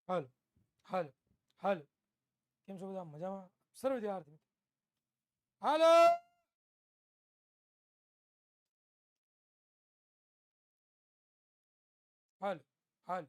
હાલ હાલ હાલ કેમ છો બધા મજામાં સર્વ વિદ્યાર્થી હાલો હાલ હાલ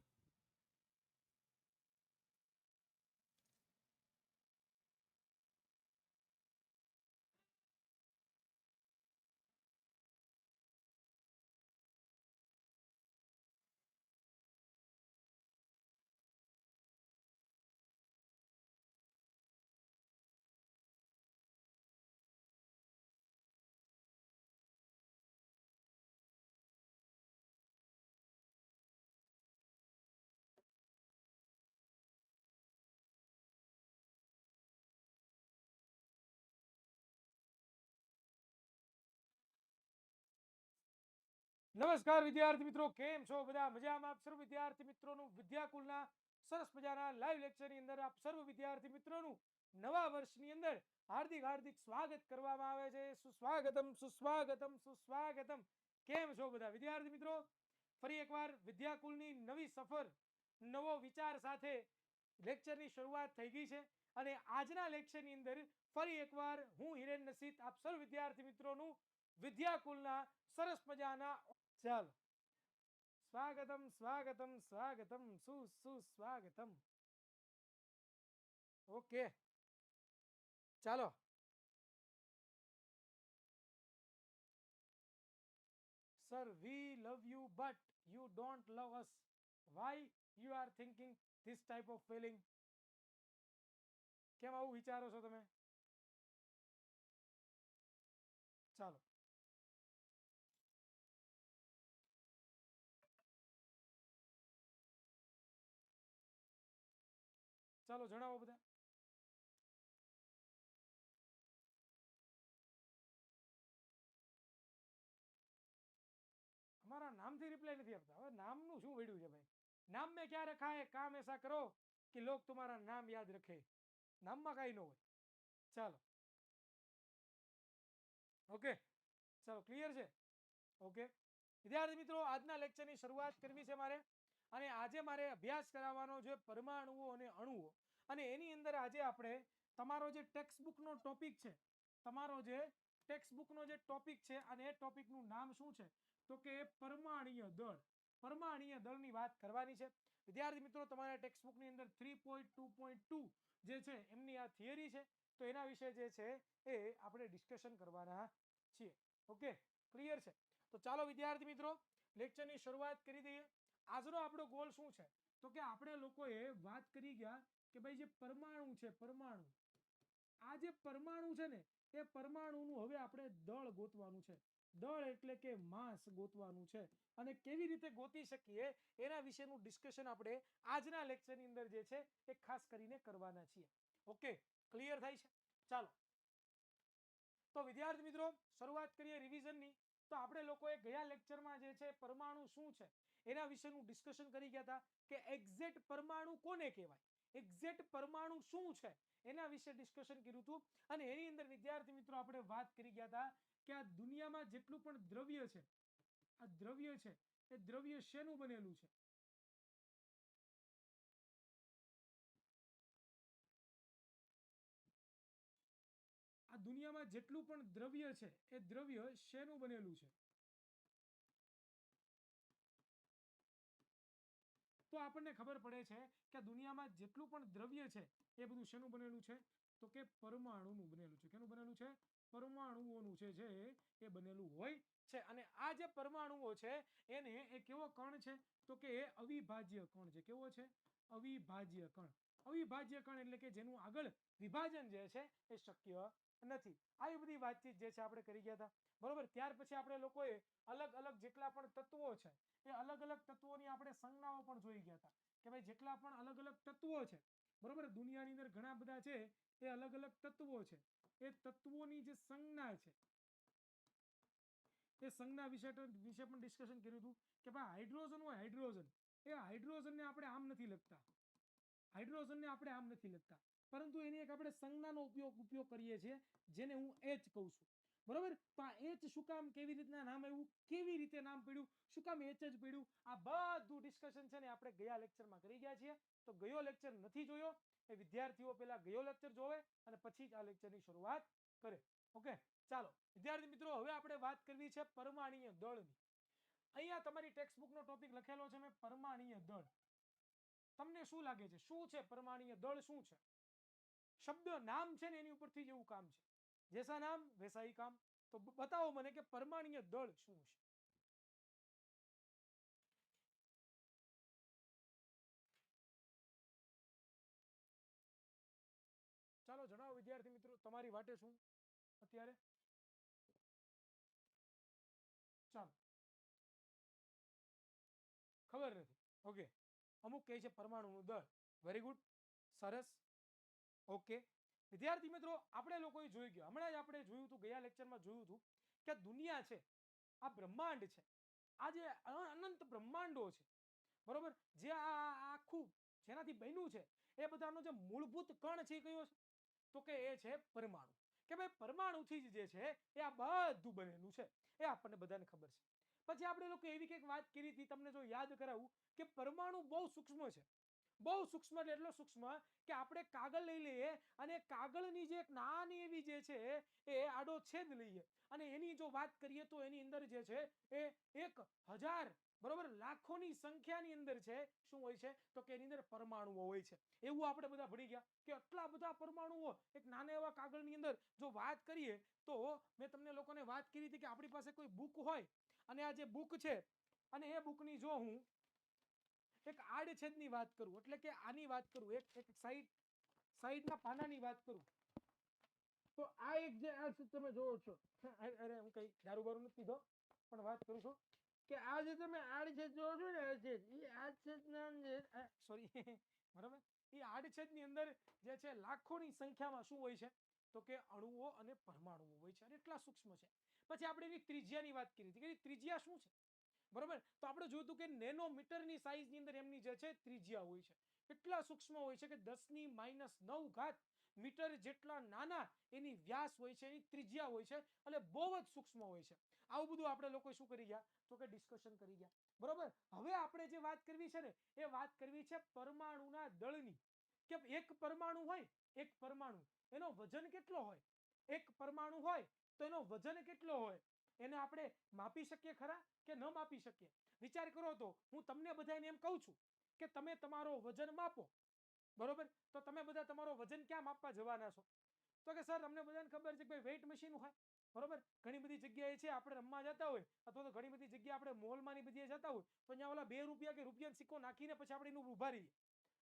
નમસ્કાર વિદ્યાર્થી મિત્રો કેમ છો બધા મજામાં આપ સર્વ વિદ્યાર્થી મિત્રોનું વિદ્યાકુલના સરસ મજાના લાઈવ લેક્ચરની અંદર આપ સર્વ વિદ્યાર્થી મિત્રોનું નવા વર્ષની અંદર હાર્દિક હાર્દિક સ્વાગત કરવામાં આવે છે સુસ્વાગતમ સુસ્વાગતમ સુસ્વાગતમ કેમ છો બધા વિદ્યાર્થી મિત્રો ફરી એકવાર વિદ્યાકુલની નવી સફર નવો વિચાર સાથે લેક્ચરની શરૂઆત થઈ ગઈ છે અને આજના લેક્ચરની અંદર ફરી એકવાર હું હિરેન નસીત આપ સર્વ વિદ્યાર્થી મિત્રોનું વિદ્યાકુલના સરસ મજાના ચાલો સ્વાગતમ સ્વાગતમ સ્વાગતમ સુસ્વાગતમ ઓકે ચાલો sir we love you but you don't love us why you are thinking this type of feeling કેમ આવું વિચારો છો તમે ચાલો ચાલો જણાવો બધા हमारा नामથી રિપ્લાય નથી આપતા હવે નામનું શું વડ્યું છે ભાઈ नाम में क्या रखा है काम ऐसा करो कि लोग तुम्हारा नाम याद रखे नामમાં કાંઈ ન હોય ચાલો ઓકે ચાલો ક્લિયર છે ઓકે વિદ્યાર્થી મિત્રો આજના લેક્ચરની શરૂઆત કરવી છે મારે અને આજે મારે અભ્યાસ કરાવવાનો છે પરમાણુઓ અને અણુઓ અને એની અંદર આજે આપણે તમારો જે ટેક્સ્ટ બુકનો ટોપિક છે તમારો જે ટેક્સ્ટ બુકનો જે ટોપિક છે અને એ ટોપિકનું નામ શું છે તો કે પરમાણુય દળની વાત કરવાની છે વિદ્યાર્થી મિત્રો તમારા ટેક્સ્ટ બુકની અંદર 3.2.2 જે છે એમની આ થિયરી છે તો એના વિશે જે છે એ આપણે ડિસ્કશન કરવાના છીએ ઓકે ક્લિયર છે તો ચાલો વિદ્યાર્થી મિત્રો લેક્ચરની શરૂઆત કરી દઈએ આજનો આપણો ગોલ શું છે તો કે આપણે લોકોએ વાત કરી ગયા કે ભાઈ જે પરમાણુ છે પરમાણુ આ જે પરમાણુ છે ને એ પરમાણુનું હવે આપણે દળ ગોતવાનું છે દળ એટલે કે માસ ગોતવાનું છે અને કેવી રીતે ગોતી શકીએ એના વિશેનું ડિસ્કશન આપણે આજના લેક્ચરની અંદર જે છે એ ખાસ કરીને કરવાના છીએ ઓકે ક્લિયર થાય છે ચાલો તો વિદ્યાર્થી મિત્રો શરૂઆત કરીએ રિવિઝનની તો આપણે લોકોએ ગયા લેક્ચરમાં જે છે પરમાણુ શું છે એના વિશેનું ડિસ્કશન કરી ગયા હતા કે એક્ઝેક્ટ પરમાણુ કોને કહેવાય એક્ઝેક્ટ પરમાણુ શું છે એના વિશે ડિસ્કશન કર્યું હતું અને એની અંદર વિદ્યાર્થી મિત્રો આપણે વાત કરી ગયા હતા કે આ દુનિયામાં જેટલું પણ દ્રવ્ય છે આ દ્રવ્ય છે એ દ્રવ્ય શેનું બનેલું છે આ દુનિયામાં જેટલું પણ દ્રવ્ય છે એ દ્રવ્ય શેનું બનેલું છે તો આપણને ખબર પડે છે કે દુનિયામાં જેટલું પણ દ્રવ્ય છે એ બધું શેનું બનેલું છે તો કે પરમાણુનું બનેલું છે કેનું બનેલું છે પરમાણુઓનું છે જે એ બનેલું હોય છે અને આ જે પરમાણુઓ છે એને એ કેવો કણ છે તો કે એ અવિભાજ્ય કણ છે કેવો છે અવિભાજ્ય કણ એટલે કે જેનું આગળ વિભાજન જે છે એ શક્ય નથી આવી બધી વાતચીત જે છે આપણે કરી ગયા હતા બરોબર ત્યાર પછી આપણે લોકોએ અલગ અલગ જેટલા પણ તત્વો છે એ અલગ અલગ તત્વોની આપણે સંજ્ઞાઓ પણ જોઈ ગયા હતા કે ભાઈ જેટલા પણ અલગ અલગ તત્વો છે બરોબર દુનિયાની અંદર ઘણા બધા છે એ અલગ અલગ તત્વો છે એ તત્વોની જે સંજ્ઞા છે એ સંજ્ઞા વિશે પણ ડિસ્કશન કર્યું હતું કે ભાઈ હાઇડ્રોજન હોય હાઇડ્રોજન એ હાઇડ્રોજનને આપણે આમ નથી લખતા પરંતુ એની એક આપણે સંજ્ઞાનો ઉપયોગ કરીએ છીએ જેને હું એચ કહું છું બરોબર તો આ એચ શું કામ કેવી રીતના નામ આવ્યું કેવી રીતે નામ પડ્યું, શું કામ H જ પડ્યું, આ બધું ડિસ્કશન છે ને આપણે ગયા લેક્ચરમાં કરી ગયા છીએ. તો ગયો લેક્ચર નથી જોયો એ વિદ્યાર્થીઓ પહેલા ગયો લેક્ચર જોવે અને પછી જ આ લેક્ચરની શરૂઆત કરે. ઓકે, ચાલો વિદ્યાર્થી મિત્રો, હવે આપણે વાત કરવી છે પરમાણ્વીય દળની. અહીંયા તમારી ટેક્સ્ટબુકનો ટોપિક લખેલો છે મેં, પરમાણ્વીય દળ. તમને શું લાગે છે શું છે પરમાણ્વીય દળ? શું છે? શબ્દ નામ છે ને એની ઉપરથી જ એવું કામ છે, જૈસા નામ વૈસા ही કામ. તો બતાવો મને કે પરમાણ્વીય દળ શું છે? ચાલો જણાવો વિદ્યાર્થી મિત્રો, તમારી વાટે શું અત્યારે? ચાલો, ખબર નથી. ઓકે, અમુક કહે છે પરમાણુનું દળ. વેરી ગુડ, સરસ. ઓકે વિદ્યાર્થી મિત્રો, આપણે લોકોએ જોઈ ગયા, હમણાં જ આપણે જોયું હતું, ગયા લેક્ચરમાં જોયું હતું કે દુનિયા છે, આ બ્રહ્માંડ છે, આ જે અનંત બ્રહ્માંડો છે, બરોબર, જે આ આખું જેનાથી બન્યું છે એ બધાનો જે મૂળભૂત કણ છે એ કયો છે? તો કે એ છે પરમાણુ. કે ભાઈ પરમાણુથી જ જે છે એ આ બધું બનેલું છે, એ આપણને બધાને ખબર છે. પછી આપણે લોકો એવી કંઈક વાત કરી હતી, તમને જો યાદ કરાવું કે પરમાણુ બહુ સૂક્ષ્મ છે. બહુ સૂક્ષ્મ એટલે એટલો સૂક્ષ્મ કે આપણે કાગળ લઈ લઈએ અને કાગળની જે એક નાની એવી જે છે એ આડો છેદ લઈએ અને એની જો વાત કરીએ તો એની અંદર જે છે એ 1000 બરોબર લાખોની સંખ્યાની અંદર છે શું હોય છે? તો કે એની અંદર પરમાણુઓ હોય છે. એવું આપણે બધા ભણી ગયા કે આટલા બધા પરમાણુઓ એક નાના એવા કાગળની અંદર જો વાત કરીએ તો મેં તમને લોકોને વાત કરી હતી કે આપણી પાસે કોઈ બુક હોય અને આ જે બુક છે અને એ બુકની જો હું એક આડછેદની વાત કરું, એટલે કે આની વાત કરું, એક સાઈડના પાનાની વાત કરું, તો આ એક જે આડછેદ તમે જોવો છો, અરે હું કઈ દારૂ બારૂ નથી પીધો પણ વાત કરું છું કે આ જે તમે આડછેદ જોવો છો ને, આડછેદના સોરી બરાબર, એ આડછેદની અંદર જે છે લાખોની સંખ્યામાં શું હોય છે? તો કે અણુઓ અને પરમાણુઓ હોય છે અને એટલા સૂક્ષ્મ છે. પછી આપણે એની ત્રિજ્યાની વાત કરી હતી કે ત્રિજ્યા શું છે, બરોબર. તો આપણે જોયું કે નેનોમીટરની સાઈઝની અંદર એમની જે છે ત્રિજ્યા હોય છે. એટલા સૂક્ષ્મ હોય છે કે 10⁻⁹ મીટર જેટલા નાના એની વ્યાસ હોય છે, એની ત્રિજ્યા હોય છે અને બહુ જ સૂક્ષ્મ હોય છે. આવું બધું આપણે લોકો શું કરી ગયા? તો કે ડિસ્કશન કરી ગયા, બરોબર. હવે આપણે જે વાત કરવી છે ને એ વાત કરવી છે પરમાણુના દળની. કે એક પરમાણુ હોય, એક પરમાણુ એનો વજન કેટલો હોય? એક પરમાણુ હોય તો એનો વજન કેટલો હોય? એને આપણે માપી શકીએ ખરા કે ન માપી શકીએ? વિચાર કરો તો હું તમને બધાને એમ કહું છું કે તમે તમારો વજન માપો, બરોબર. તો તમે બધા તમારો વજન ક્યાં માપવા જવાના છો? તો કે સર અમને બધાને ખબર છે કે ભાઈ વેઇટ મશીન હોય, બરોબર. ઘણી બધી જગ્યાએ છે આપણે રમવા જતા હોય અથવા તો ઘણી બધી જગ્યાએ આપણે મોલમાંની બધી જતા હોય તો અહીંયા ઓલા 2 રૂપિયા કે રૂપિયાનો સિક્કો નાખીને પછી આપણે એનું ઊભા રહીએ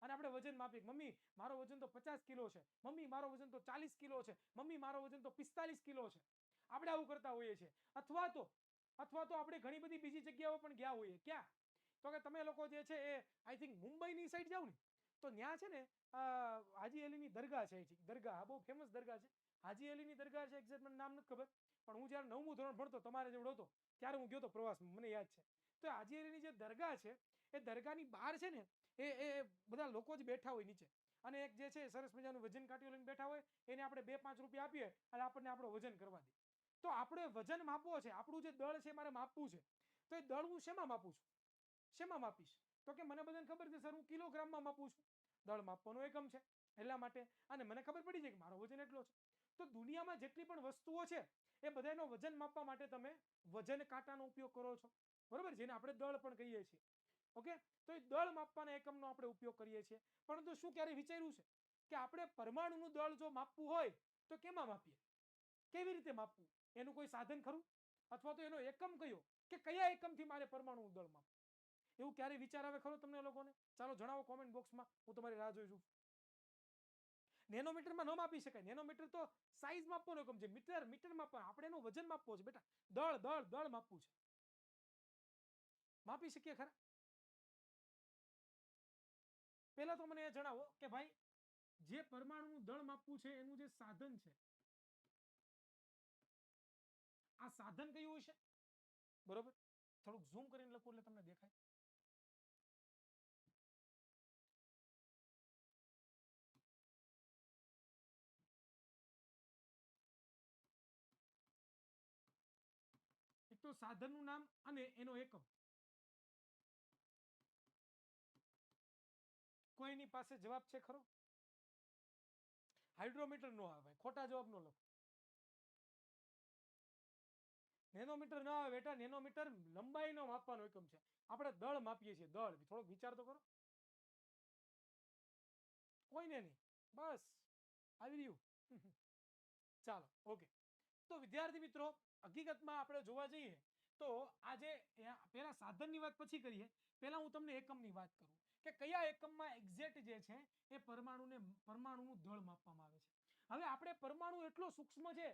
અને આપણે વજન માપીએ. મમ્મી મારો વજન તો 50 કિલો છે, મમ્મી મારો વજન તો 40 કિલો છે, મમ્મી મારો વજન તો 45 કિલો છે. આપણે આવું કરતા હોઈએ છીએ. અથવા તો આપણે ઘણી બધી બીજી જગ્યાઓ પણ ગયા હોઈએ. ક્યાં? તો કે તમે લોકો જે છે એ આઈ થિંક મુંબઈની સાઈડ જાવ ને તો ત્યાં છે ને હાજી અલીની દરગાહ છે. દરગાહ બહુ ફેમસ દરગાહ છે, હાજી અલીની દરગાહ છે. એક્ઝેક્ટ મને નામ નથી ખબર, પણ હું જ્યારે 9મું ધોરણ ભણતો તમારે જેવડો હતો ત્યારે હું ગયો હતો પ્રવાસમાં, મને યાદ છે. તો હાજી અલીની જે દરગાહ છે એ દરગાહની બહાર છે ને એ બધા લોકો જ બેઠા હોય નીચે અને એક જે છે સરસ મજાનું વજન કાંટીઓ લઈને બેઠા હોય, એને આપણે 2-5 રૂપિયા આપીએ અને આપણને આપણો વજન કરવા દે. તો આપણે વજન માપવો છે, આપણું જે દળ છે મારે માપવું છે, તો એ દળ હું શેમાં માપું છું? શેમાં માપીશ? તો કે મને બધાને ખબર છે સર હું કિલોગ્રામમાં માપું છું. દળ માપવાનો એકમ છે એટલા માટે, અને મને ખબર પડી જાય કે મારો વજન એટલો છે. તો દુનિયામાં જેટલી પણ વસ્તુઓ છે એ બધાનો વજન માપવા માટે તમે વજન કાંટાનો ઉપયોગ કરો છો, બરોબર, જેને આપણે દળ પણ કહીએ છીએ. ઓકે, તો એ દળ માપવાના એકમનો આપણે ઉપયોગ કરીએ છીએ. પરંતુ શું ક્યારે વિચાર્યું છે કે આપણે પરમાણુનું દળ જો માપવું હોય તો કેમાં માપીએ? કેવી રીતે માપવું? એનું કોઈ સાધન ખરું? અથવા તો એનો એકમ કયો કે કયા એકમથી મારે પરમાણુનું દળ માપવું? એવું ક્યારે વિચાર આવે ખરો તમને લોકોને? ચાલો જણાવો કોમેન્ટ બોક્સમાં, હું તમારી રાહ જોઈ છું. નેનોમીટરમાં ન માપી શકાય. નેનોમીટર તો સાઈઝ માપવાનો એકમ છે, મીટર માપવા. આપણે એનું વજન માપવો છે બેટા, દળ માપવું છે. માપી શકીએ ખરા? પહેલા તો મને એ જણાવો કે ભાઈ જે પરમાણુનું દળ માપવું છે એનું જે સાધન છે, આ સાધન કયું હશે? બરોબર, થોડુંક ઝૂમ કરીને લખું એટલે તમને દેખાય. એક તો સાધનનું નામ અને એનો એકમ. કોઈની પાસે જવાબ છે ખરો? હાઇડ્રોમીટર નો આવે, ખોટા જવાબ નો લખો. નેનોમીટર ના આવે બેટા, નેનોમીટર લંબાઈનો માપવાનો એકમ છે. આપણે દળ માપીએ છીએ, દળ. થોડોક વિચાર તો કરો. કોઈને નહીં, બસ આવી રહ્યું. ચાલો, ઓકે. તો વિદ્યાર્થી મિત્રો, હકીકતમાં આપણે જોવા જઈએ તો આજે પહેલા સાધનની વાત પછી કરીએ. પહેલા હું તમને એકમની વાત કરું કે કયા એકમમાં એક્ઝેક્ટ જે છે એ પરમાણુનું દળ માપવામાં આવે છે. હવે આપણે પરમાણુ એટલો સૂક્ષ્મ છે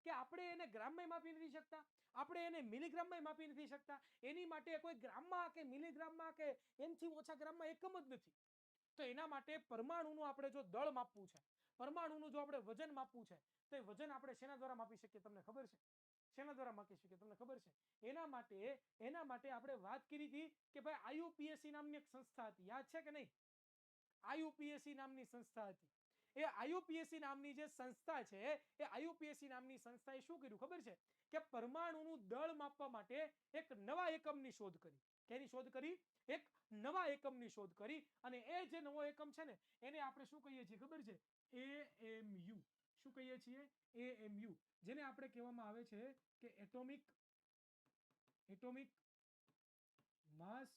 કે આપણે એને ગ્રામમાં માપી નથી શકતા, આપણે એને મિલીગ્રામમાં માપી નથી શકતા. એની માટે કોઈ ગ્રામમાં કે મિલીગ્રામમાં કે એનથી ઓછા ગ્રામમાં એકમ જ નથી. તો એના માટે પરમાણુનું આપણે જો દળ માપવું છે, પરમાણુનું જો આપણે વજન માપવું છે, તો એ વજન આપણે શેના દ્વારા માપી શકીએ તમને ખબર છે? શેના દ્વારા માપી શકીએ તમને ખબર છે? એના માટે આપણે વાત કરી હતી કે ભાઈ આઈયુપીએસસી નામની એક સંસ્થા હતી, યાદ છે કે નહીં? આઈયુપીએસસી નામની સંસ્થા હતી. એ આઈયુપીએસસી નામની જે સંસ્થા છે, એ આઈયુપીએસસી નામની સંસ્થાએ શું કર્યું ખબર છે? કે પરમાણુનું દળ માપવા માટે એક નવા એકમની શોધ કરી. કેની શોધ કરી? એક નવા એકમની શોધ કરી. અને એ જે નવો એકમ છે ને, એને આપણે શું કહીએ છીએ ખબર છે? એએમયુ. શું કહીએ છીએ? એએમયુ. જેને આપણે કહેવામાં આવે છે કે એટોમિક માસ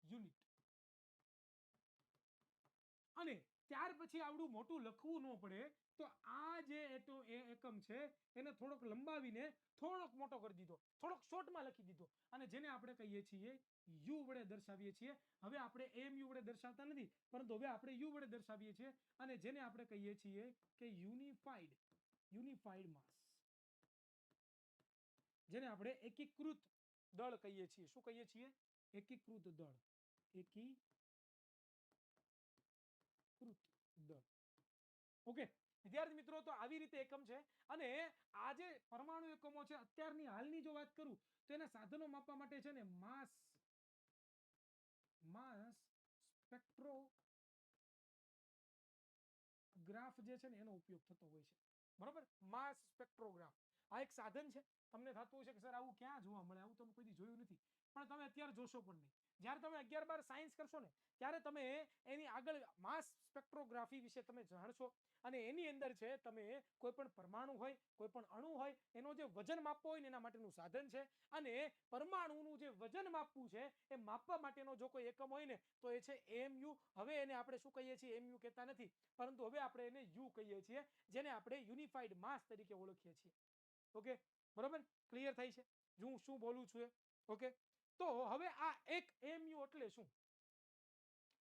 યુનિટ. અને ત્યાર પછી આવડું મોટું લખવું ન પડે તો આ જે એકમ છે એને થોડોક લંબાવીને થોડોક મોટો કરી દીધો, થોડોક શોર્ટમાં લખી દીધો, અને જેને આપણે કહીએ છીએ યુ વડે દર્શાવીએ છીએ. હવે આપણે એમયુ વડે દર્શાવતા નથી, પરંતુ હવે આપણે યુ વડે દર્શાવીએ છીએ, અને જેને આપણે કહીએ છીએ કે યુનિફાઈડ માસ, જેને આપણે એકીકૃત દળ કહીએ છીએ. શું કહીએ છીએ? એકીકૃત દળ. ઓકે વિદ્યાર્થી મિત્રો, તો આવી રીતે એકમ છે. અને આ જે પરમાણુ એકમો છે, અત્યારની હાલની જો વાત કરું તો એના સાધનો માપવા માટે છે ને માસ સ્પેક્ટ્રોગ્રાફ જે છે ને એનો ઉપયોગ થતો હોય છે. બરોબર? માસ સ્પેક્ટ્રોગ્રાફ આ એક સાધન છે. તમને થતું હશે કે સર આવું ક્યાં જોવા મળે, આવું તમે કોઈ જોયું નથી, પણ તમે અત્યારે જોશો પણ નહીં. જ્યારે તમે 11-12 સાયન્સ કરશો ને ત્યારે તમે એની આગળ માસ સ્પેક્ટ્રોગ્રાફી વિશે તમે જાણશો. અને એની અંદર છે તમે કોઈ પણ પરમાણુ હોય, કોઈ પણ અણુ હોય, એનો જે વજન માપવો હોય ને એના માટેનું સાધન છે. અને પરમાણુનું જે વજન માપવું છે એ માપવા માટેનો જો કોઈ એકમ હોય ને તો એ છે એમયુ. હવે એને આપણે શું કહીએ છીએ? એમયુ કહેતા નથી, પરંતુ હવે આપણે એને યુ કહીએ છીએ, જેને આપણે યુનિફાઈડ માસ તરીકે ઓળખીએ છીએ. ઓકે, બરોબર? ક્લિયર થાય છે હું શું બોલું છું? ઓકે, તો હવે આ એક એમયુ એટલે શું?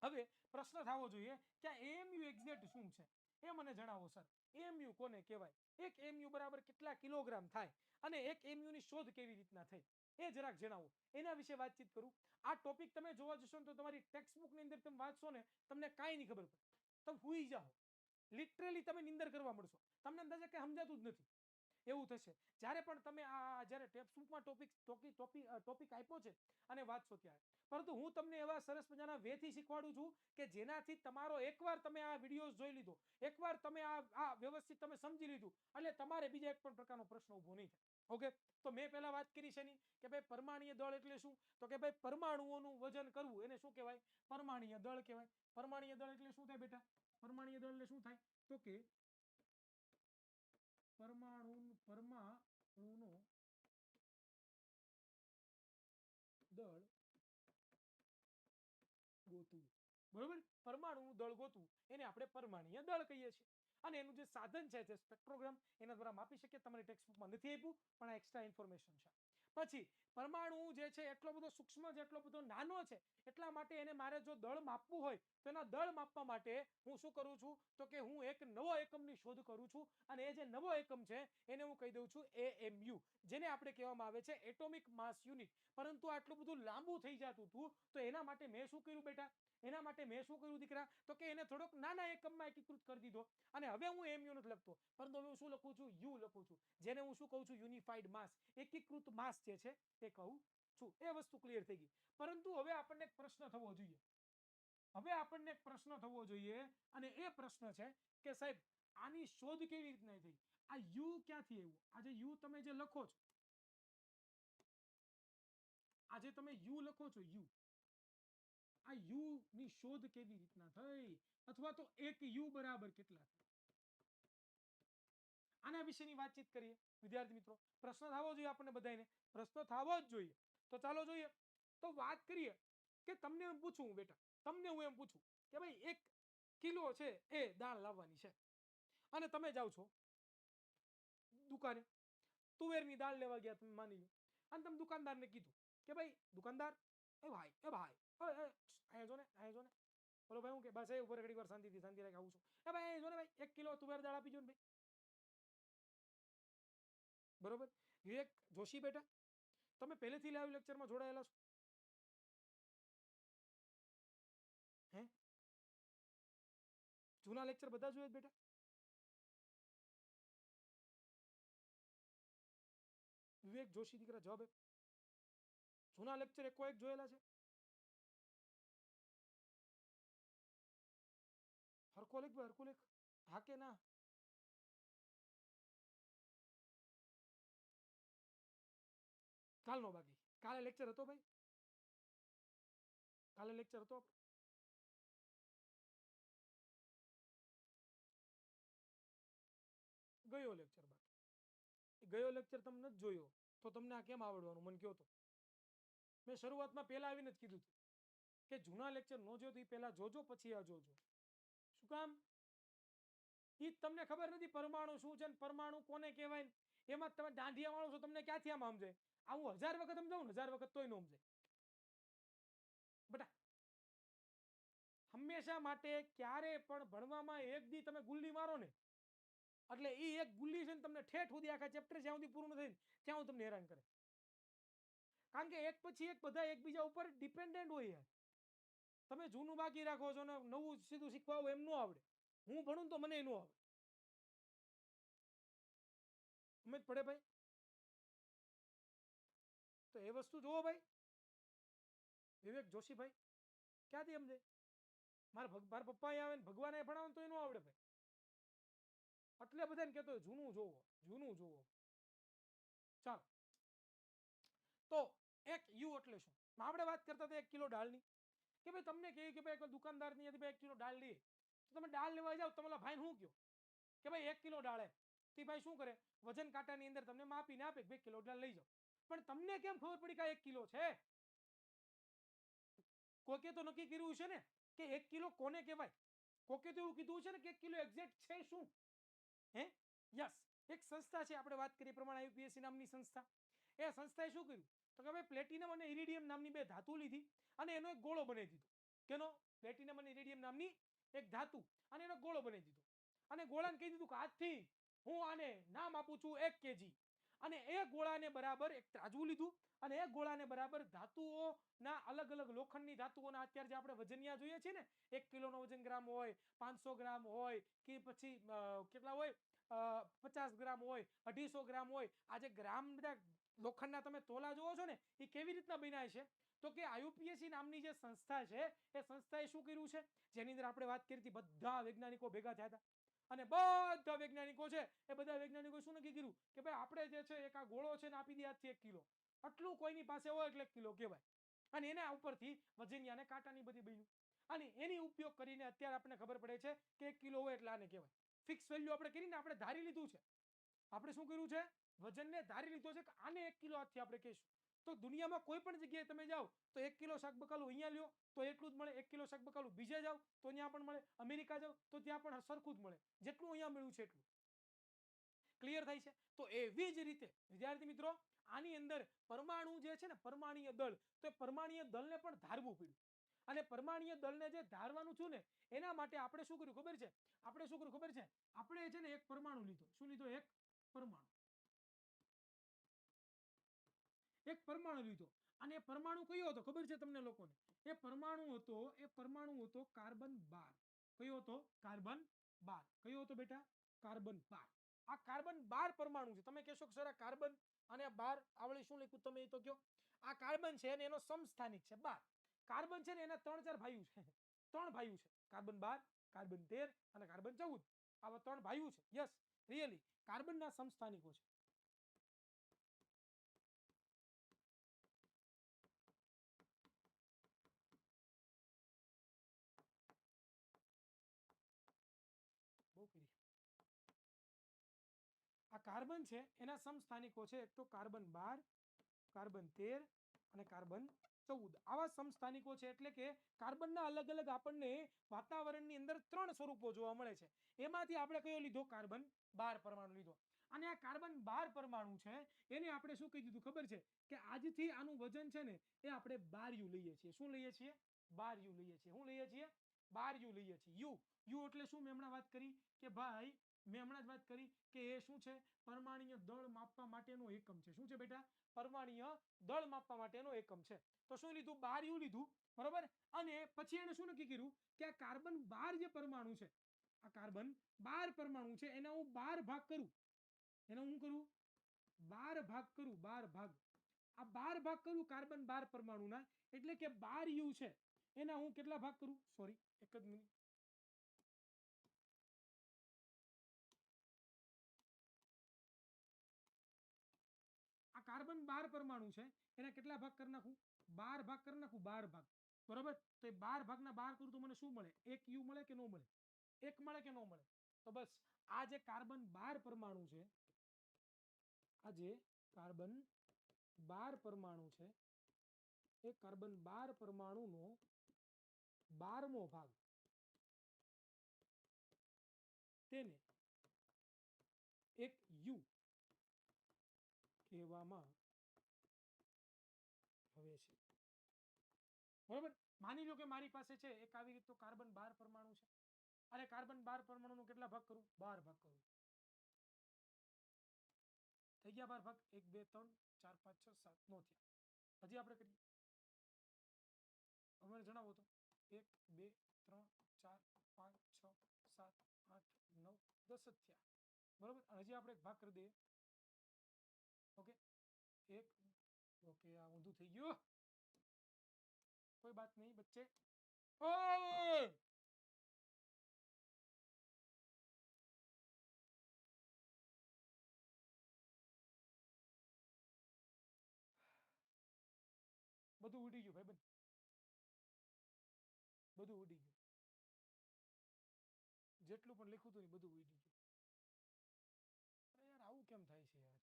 હવે પ્રશ્ન થવો જોઈએ કે એમયુ એક્ઝેક્ટ શું છે એ મને જણાવો સર. એમયુ કોને કહેવાય? એક એમયુ બરાબર કેટલા કિલોગ્રામ થાય? અને એક એમયુ ની શોધ કેવી રીતના થઈ એ જરાક જણાવો. એના વિશે વાતચીત કરું. આ ટોપિક તમે જોવા જશો ને તો તમારી ટેક્સ્ટબુક ની અંદર તમે વાંચશો ને તમને કાંઈ નહીં ખબર પડે, તમે ભૂલી જાઓ. લિટરલી તમે નિંદર કરવા મળશો, તમને અંદાજે કઈ સમજાતું જ નથી એવું થશે. જ્યારે પણ તમે જ્યારે ટેક્સ્ટબુકમાં ટોપિક આપ્યો છે અને વાંચશો ત્યારે. પરંતુ હું તમને એવા સરસ મજાના વેથી શીખવાડું છું કે જેનાથી તમારો એકવાર તમે આ વિડીયોઝ જોઈ લીધો, એકવાર તમે આ વ્યવસ્થિત તમે સમજી લીધું, એટલે તમારે બીજા એક પણ પ્રકારનો પ્રશ્ન ઊભો નહીં થાય. ઓકે, તો મેં પહેલા વાત કરી છે ની કે ભાઈ પરમાણ્વીય દળ એટલે શું? તો કે ભાઈ પરમાણુઓનું વજન કરવું એને શું કહેવાય? પરમાણ્વીય દળ કહેવાય. પરમાણ્વીય દળ એટલે શું થાય બેટા? પરમાણ્વીય દળ એટલે શું થાય? તો કે પરમાણુનું દળ ગોતવું. બરોબર? પરમાણુનું દળ ગોતવું એને આપણે પરમાણ્વીય દળ કહીએ છીએ. અને એનું જે સાધન છે જે સ્પેક્ટ્રોગ્રામ, એના દ્વારા માપી શકીએ. તમારી ટેક્સ્ટબુકમાં નથી આપ્યું, પણ આ એક્સ્ટ્રા ઇન્ફોર્મેશન છે. પછી પરમાણુ જે છે એટલો બધો સૂક્ષ્મ છે, એટલો બધો નાનો છે, એટલા માટે એને મારે જો દળ માપવું હોય તો એના દળ માપવા માટે હું શું કરું છું? તો કે હું એક નવો એકમની શોધ કરું છું. અને એ જે નવો એકમ છે એને હું કહી દઉં છું એએમયુ, જેને આપણે કહેવામાં આવે છે એટોમિક માસ યુનિટ. પરંતુ આટલું બધું લાંબુ થઈ જતું હતું તો એના માટે મેં શું કર્યું બેટા? એના માટે મેં શું કર્યું દીકરા? તો કે એને થોડોક નાના એકમમાં એકીકૃત કરી દીધો. અને હવે હું એમયુ નથી લખતો, પરંતુ હવે હું શું લખું છું? યુ લખું છું, જેને હું શું કહું છું? યુનિફાઈડ માસ, એકીકૃત માસ જે છે એ કહું છું. એ વસ્તુ ક્લિયર થઈ ગઈ. પરંતુ હવે આપણને એક પ્રશ્ન થવો જોઈએ. અને એ પ્રશ્ન છે કે સાહેબ આની શોધ કેવી રીતના થઈ, આ યુ ક્યાંથી આવ્યું, આજે યુ તમે જે લખો છો, આજે તમે યુ લખો છો યુ, આ યુ ની શોધ કેવી રીતના થઈ, અથવા તો એક યુ બરાબર કેટલા થાય, આના વિશેની વાતચીત કરીએ વિદ્યાર્થી મિત્રો. પ્રશ્ન થવો જોઈએ આપણને બધાને, પ્રશ્ન થવો જ જોઈએ. તો ચાલો જોઈએ. તો વાત કરીએ કે તમને એમ પૂછું બેટા, તમને હું એમ પૂછું કે ભાઈ 1 કિલો છે એ દાળ લાવવાની છે, અને તમે જાઓ છો દુકાને, તુવેરની દાળ લેવા ગયા તમે માની લો, અને તમે દુકાનદારને કીધું કે ભાઈ દુકાનદાર, એ ભાઈ અહીંયા જો ને, અહીંયા જો ને, બોલો ભાઈ હું કે બસ એ ઉપર ઘડી વાર શાંતિથી શાંતિ રાખી આવું છું, એ ભાઈ જો ને ભાઈ 1 કિલો તુવેર દાળ આપી જો ને ભાઈ. બરોબર. વિવેક જોશી બેટા, તમે પહેલેથી લાઈવ લેક્ચરમાં જોડાયેલા છો? હે, જૂના લેક્ચર બધા જોયા બેટા? વિવેક જોશી દીકરા જવાબ આપ. જૂના લેક્ચર એકો એક જોયેલા છે? હરખો લેખ ભાઈ, હરખો લેખ. હા કે ના? કાલનો બાકી, કાલે લેક્ચર હતો ભાઈ? કાલે લેક્ચર હતો? ગયો લેક્ચર બાકી. ગયો લેક્ચર તમે નથી જોયો તો તમને આ કેમ આવડવાનું મને કહો તો. મેં શરૂઆતમાં પહેલા આવીને જ કીધું કે જૂના લેક્ચર ન જોયો તો એ પહેલા જોજો, પછી આ જોજો. શું કામ? એ તમને ખબર નથી પરમાણુ શું છે ને પરમાણુ કોને કહેવાય, એમાં તમે દાંઢિયા વાળો છો, તમને ક્યાંથી આમ સમજે? આ હું 1000 વખત સમજાવું ને 1000 વખત તોય ન સમજે બેટા. હંમેશા માટે ક્યારે પણ ભણવામાં એક દી તમે ગુલ્લી મારો ને, એટલે એ એક ગુલ્લી છે ને તમને ઠેઠ સુધી આખા ચેપ્ટર જ્યાં સુધી પૂરું નથી ત્યાં હું તમને હેરાન કરે. કારણ કે એક પછી એક બધા એકબીજા ઉપર ડિપેન્ડન્ટ હોય યાર. તમે જૂનું બાકી રાખો છો ને નવું સીધું શીખવા એમ ન આવડે. હું ભણું તો મને ન આવડે. સમજ પડે ભાઈ? તો એ વસ્તુ જોવો ભાઈ. વિવેક જોશીભાઈ ક્યાંથી સમજે? મારા પપ્પા આવે ને ભગવાને ભણાવે તો એનું આવડે ભાઈ. એટલે બધાને કહેતો હોય જૂનું જોવો, જૂનું જોવો. ચાલો, તો 1 યુ એટલે શું? આપણે વાત કરતા હતા 1 કિલો દાળની, કે ભાઈ તમને કહે કે ભાઈ દુકાનદારની ભાઈ 1 કિલો દાળ લઈએ, તો તમે દાળ લેવા જાઓ, તમારા ભાઈ શું કહો કે ભાઈ 1 કિલો દાળ, તે ભાઈ શું કરે વજન કાંટાની અંદર તમને માપીને આપે 2 કિલો દાળ લઈ જાઓ. પણ તમને કેમ ખબર પડી કે 1 કિલો છે? કોકે તો નક્કી કર્યું છે ને કે 1 કિલો કોને કહેવાય? કોકે તો એવું કીધું છે ને કે 1 કિલો એક્ઝેક્ટ છે શું? હે, યસ, એક સંસ્થા છે, આપણે વાત કરીએ પ્રમાણે આઈયુપીએસસી નામની સંસ્થા. એ સંસ્થાએ શું કર્યું તો કે ભાઈ પ્લેટિનમ અને ઇરિડિયમ નામની 2 ધાતુ લીધી અને એનો એક ગોળો બનાવી દીધો. કેનો? પ્લેટિનમ અને ઇરિડિયમ નામની એક ધાતુ, અને એનો ગોળો બનાવી દીધો. અને ગોળાને કહી દીધું કે આજથી હું આને નામ આપું છું 1 કેજી. અને એ ગોળાને બરાબર એક ત્રાજવું લીધું અને એ ગોળાને બરાબર ધાતુઓના અલગ અલગ લોખંડની ધાતુઓના અત્યારે જે આપણે વજનિયા જોઈએ છીએ ને, 1 કિલોનો વજન ગ્રામ હોય, 500 ગ્રામ હોય, કે પછી કેટલા હોય, 50 ગ્રામ હોય, 250 ગ્રામ હોય. આ જે ગ્રામ બધા લોખંડના તમે તોલા જોવો છો ને, એ કેવી રીતના બન્યા છે? તો કે આઈયુપીએસસી નામની જે સંસ્થા છે એ સંસ્થાએ શું કર્યું છે, જેની અંદર આપણે વાત કરી હતી બધા વૈજ્ઞાનિકો ભેગા થયા હતા, અને બધા વૈજ્ઞાનિકો છે એ બધા વૈજ્ઞાનિકો શું નક્કી કર્યું કે ભાઈ આપણે જે છે એક આ ગોળો છે ને આપી દે આજથી 1 કિલો. આટલું કોઈની પાસે હોય એટલે 1 કિલો કહેવાય. અને એના ઉપરથી વજનિયાને કાંટાની બધી બન્યું. અને એની ઉપયોગ કરીને અત્યારે આપણને ખબર પડે છે કે 1 કિલો હોય એટલે આને કહેવાય. ફિક્સ વેલ્યુ આપણે કરીને આપણે ધારી લીધું છે. આપણે શું કર્યું છે? વજનને ધારી લીધો છે કે આને 1 કિલો આજથી આપણે કહીશું. તો દુનિયામાં કોઈ પણ જગ્યાએ તમે જાઓ તો 1 કિલો શાકબકાલું અહીંયા લ્યો તો એટલું જ મળે, 1 કિલો શાકબકાલું બીજે જાઓ તો ત્યાં પણ મળે, અમેરિકા જાઓ તો ત્યાં પણ સરખું જ મળે, જેટલું અહીંયા મળ્યું છે એટલું. ક્લિયર થાય છે? તો એવી જ રીતે વિદ્યાર્થી મિત્રો આની અંદર પરમાણુ જે છે ને, પરમાણ્વીય દળ, તો એ પરમાણ્વીય દળને પણ ધારવું પડ્યું. અને પરમાણ્વીય દળને જે ધારવાનું છું ને એના માટે આપણે શું કર્યું ખબર છે? આપણે શું કર્યું ખબર છે? આપણે છે ને એક પરમાણુ લીધો. શું લીધો? એક પરમાણુ. એક પરમાણુ લીધો. અને પરમાણુ કયો હતો ખબર છે તમને લોકોને? એ પરમાણુ હતો કાર્બન 12. કયો હતો? કાર્બન 12. કયો હતો બેટા? કાર્બન 12. આ કાર્બન 12 પરમાણુ છે. તમે કહેશો કે સર આ કાર્બન અને 12 આવડે શું લખ્યું તમે એ તો કહો. આ કાર્બન છે અને એનો સમસ્થાનિક છે 12. કાર્બન છે ને એના 3-4 ભાઈઓ છે. 3 ભાઈઓ છે, કાર્બન 12, કાર્બન 13 અને કાર્બન 14. આવા 3 ભાઈઓ છે. યસ, રિયલી કાર્બનના સમસ્થાનિકો છે. બહુ કરી. આ કાર્બન છે એના સમસ્થાનિકો છે. એક તો કાર્બન 12, કાર્બન 13 અને કાર્બન 14. આવા સમસ્થાનિકો છે. એટલે કે કાર્બનના અલગ અલગ આપણને વાતાવરણની અંદર 3 સ્વરૂપો જોવા મળે છે. એમાંથી આપણે કયો લીધો? કાર્બન 12 પરમાણુ લીધો. અને આ કાર્બન 12 પરમાણુ છે એને આપણે શું કહી દીધું ખબર છે? કે આજથી આનું વજન છે ને એ આપણે 12 લઈએ છીએ. શું લઈએ છીએ? 12 લઈએ છીએ. શું લઈએ છીએ? 12 લઈએ છીએ. યુ એટલે શું? મેં હમણાં વાત કરી કે ભાઈ, મેં હમણાં જ વાત કરી કે એ શું છે? પરમાણ્વીય દળ માપવા માટેનો એકમ છે. શું છે બેટા? પરમાણ્વીય દળ માપવા માટેનો એકમ છે. તો શું લીધું? 12 લીધું, બરોબર. અને પછી એને શું નક્કી કર્યું કે આ કાર્બન 12 જે પરમાણુ છે, આ કાર્બન 12 પરમાણુ છે એના હું 12 ભાગ કરું. એનો હું કરું? 12 ભાગ કરું. 12 ભાગ. આ 12 ભાગ કરું કાર્બન 12 પરમાણુના, એટલે કે 12 છે એના હું કેટલા ભાગ કરું? સોરી, એક જ મિનિટ. આ કાર્બન 12 પરમાણુ છે એના કેટલા ભાગ કરી નાખું? 12 ભાગ કરી નાખું. 12 ભાગ, બરોબર. તો એ 12 ભાગના 12 કરું તો મને શું મળે? એક યુ મળે કે ન મળે? એક મળે કે ન મળે? તો બસ આ જે કાર્બન 12 પરમાણુ છે, આ જે કાર્બન 12 પરમાણુ છે એ કાર્બન 12 પરમાણુનો 12મો ભાગ, તેને એક યુ કહેવામાં આવે છે. બરોબર. માની લો કે મારી પાસે છે એક આવી રીતનો કાર્બન 12 પરમાણુ છે અને કાર્બન 12 પરમાણુનો કેટલા ભાગ કરું? 12 ભાગ કરું. થઈ ગયા 12 ભાગ? 1 2 3 4 5 6 7 નો થયા. હજી આપણે કરીએ. હવે જણાવો તો 1 2 3 4 5 6 7 8 9 10 જ થયા, બરોબર. હજી આપણે એક ભાગ કરી દઈએ. ઓકે, એક. ઓકે, આ ઊંધું થઈ ગયું. કોઈ બાત નહીં બચ્ચે. ઓય, બધું ઉડી ગયું ભાઈ, બધું ઉડી ગયું. જેટલું પણ લખ્યું હતું ને બધું ઉડી ગયું. અરે યાર, આવું કેમ થાય છે યાર?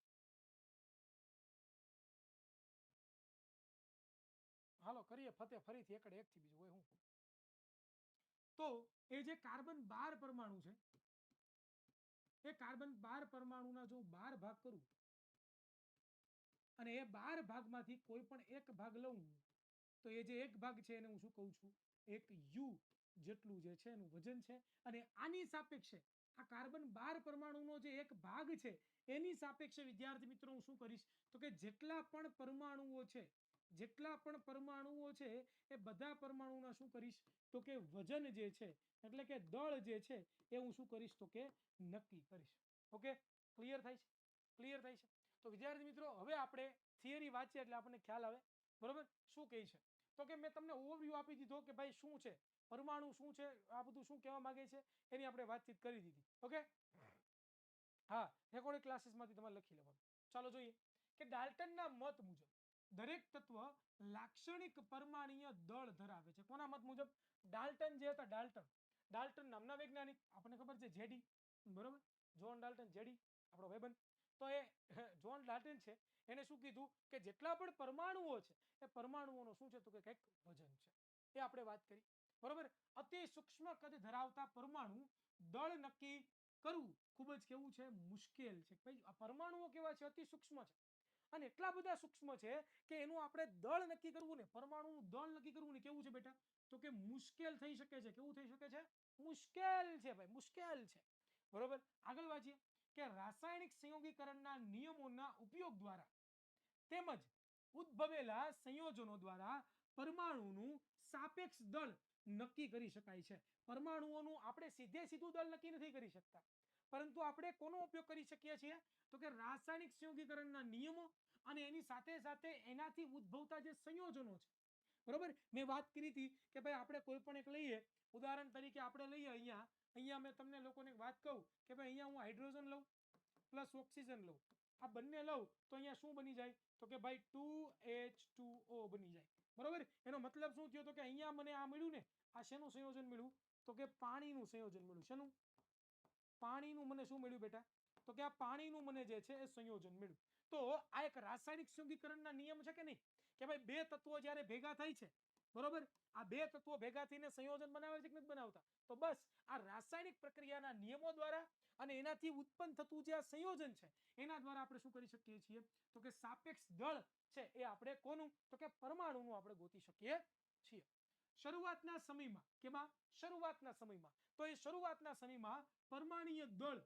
હાલો કરીએ ફતે ફરીથી એકડે એક થી, બીજું હોય હું. તો એ જે કાર્બન 12 પરમાણુ છે એ કાર્બન 12 પરમાણુના જો 12 ભાગ કરું અને એ 12 ભાગમાંથી કોઈ પણ એક ભાગ લઉં તો એ જે એક ભાગ છે એને હું શું કહું છું? એક યુ જેટલું જે છે એનું વજન છે. અને આની સાપેક્ષે આ કાર્બન 12 પરમાણુનો જે એક ભાગ છે એની સાપેક્ષે વિદ્યાર્થી મિત્રો હું શું કરીશ? તો કે જેટલા પણ પરમાણુઓ છે, જેટલા પણ પરમાણુઓ છે એ બધા પરમાણુના શું કરીશ? તો કે વજન જે છે એટલે કે દળ જે છે એ હું શું કરીશ? તો કે નક્કી કરીશ. ઓકે, ક્લિયર થાય છે? ક્લિયર થાય છે? તો વિદ્યાર્થી મિત્રો હવે આપણે થિયરી વાંચીએ એટલે આપણને ખ્યાલ આવે, બરોબર. શું કહે છે? તો કે મેં તમને ઓવરવ્યૂ આપી દીધો કે ભાઈ શું છે પરમાણુ, શું છે આ બધું, શું કહેવા માંગે છે એની આપણે વાતચીત કરી દીધી. ઓકે, હા, રેકોર્ડિંગ ક્લાસીસમાંથી તમારે લખી લેવાનું. ચાલો જોઈએ કે ડાલ્ટનના મત મુજબ દરેક તત્વ લાક્ષણિક પરમાણ્વીય દળ ધરાવે છે. કોના મત મુજબ? ડાલ્ટન જે હતા, ડાલ્ટન નામના વૈજ્ઞાનિક, આપણને ખબર છે જેડી, બરોબર. જોન ડાલ્ટન, જેડી આપણો ભાઈબંધ. તો એ જોન ડાલ્ટન છે એને શું કીધું કે જેટલા પણ પરમાણુઓ છે એ પરમાણુઓનો શું છે? તો કે કંઈક વજન છે. એ આપણે વાત કરી, બરોબર. અતિ સૂક્ષ્મ કદ ધરાવતા પરમાણુ દળ નક્કી કરવું ખૂબ જ કેવું છે? મુશ્કેલ છે. ભાઈ આ પરમાણુઓ કેવા છે? અતિ સૂક્ષ્મ છે. અને એટલા બધા સૂક્ષ્મ છે કે એનું આપણે દળ નક્કી કરવું ને, પરમાણુનું દળ નક્કી કરવું ને કેવું છે બેટા? તો કે મુશ્કેલ થઈ શકે છે. કેવું થઈ શકે છે? મુશ્કેલ છે ભાઈ, મુશ્કેલ છે, બરોબર. આગળ વાંચીએ કે રાસાયણિક સંયોગીકરણના નિયમોના ઉપયોગ દ્વારા તેમજ ઉદ્ભવેલા સંયોજનો દ્વારા પરમાણુનું સાપેક્ષ દળ નક્કી કરી શકાય છે. પરમાણુઓનું આપણે સીધું દળ નક્કી નથી કરી શકતા, પરંતુ આપણે કોનો ઉપયોગ કરી શકીએ છીએ? તો કે રાસાયણિક સંયોગીકરણના નિયમો અને એની સાથે સાથે એનાથી ઉદ્ભવતા જે સંયોજનો છે, બરોબર. મેં વાત કરી હતી કે ભાઈ આપણે કોઈ પણ એક લઈએ, ઉદાહરણ તરીકે આપણે લઈએ અહીંયા અહીંયા મેં તમને લોકોને એક વાત કહું કે ભાઈ અહીંયા હું હાઇડ્રોજન લઉં પ્લસ ઓક્સિજન લઉં, આ બંને લઉં તો અહીંયા શું બની જાય તો કે ભાઈ 2H2O બની જાય. બરોબર. એનો મતલબ શું થયો તો કે અહીંયા મને આ મળ્યું ને, આ શેનું સંયોજન મળ્યું તો કે પાણીનું સંયોજન મળ્યું. શેનું? પાણીનું મને શું મળ્યું બેટા તો કે આ પાણીનું મને જે છે એ સંયોજન મળ્યું. તો આ એક રાસાયણિક સંયોગીકરણના નિયમ છે કે નહીં કે ભાઈ બે તત્વો જ્યારે ભેગા થાય છે, બરોબર, આ બે તત્વો ભેગા થઈને સંયોજન બનાવે છે કે નથી બનાવતા? તો બસ આ રાસાયણિક પ્રક્રિયાના નિયમો દ્વારા અને એનાથી ઉત્પન્ન થતું જે આ સંયોજન છે એના દ્વારા આપણે શું કરી શકીએ છીએ તો કે સાપેક્ષ દળ છે એ આપણે કોનું તો કે પરમાણુનું આપણે ગોતી શકીએ છીએ. શરૂઆતના સમયમાં કેમાં શરૂઆતના સમયમાં તો એ શરૂઆતના સમયમાં પરમાણુય દળ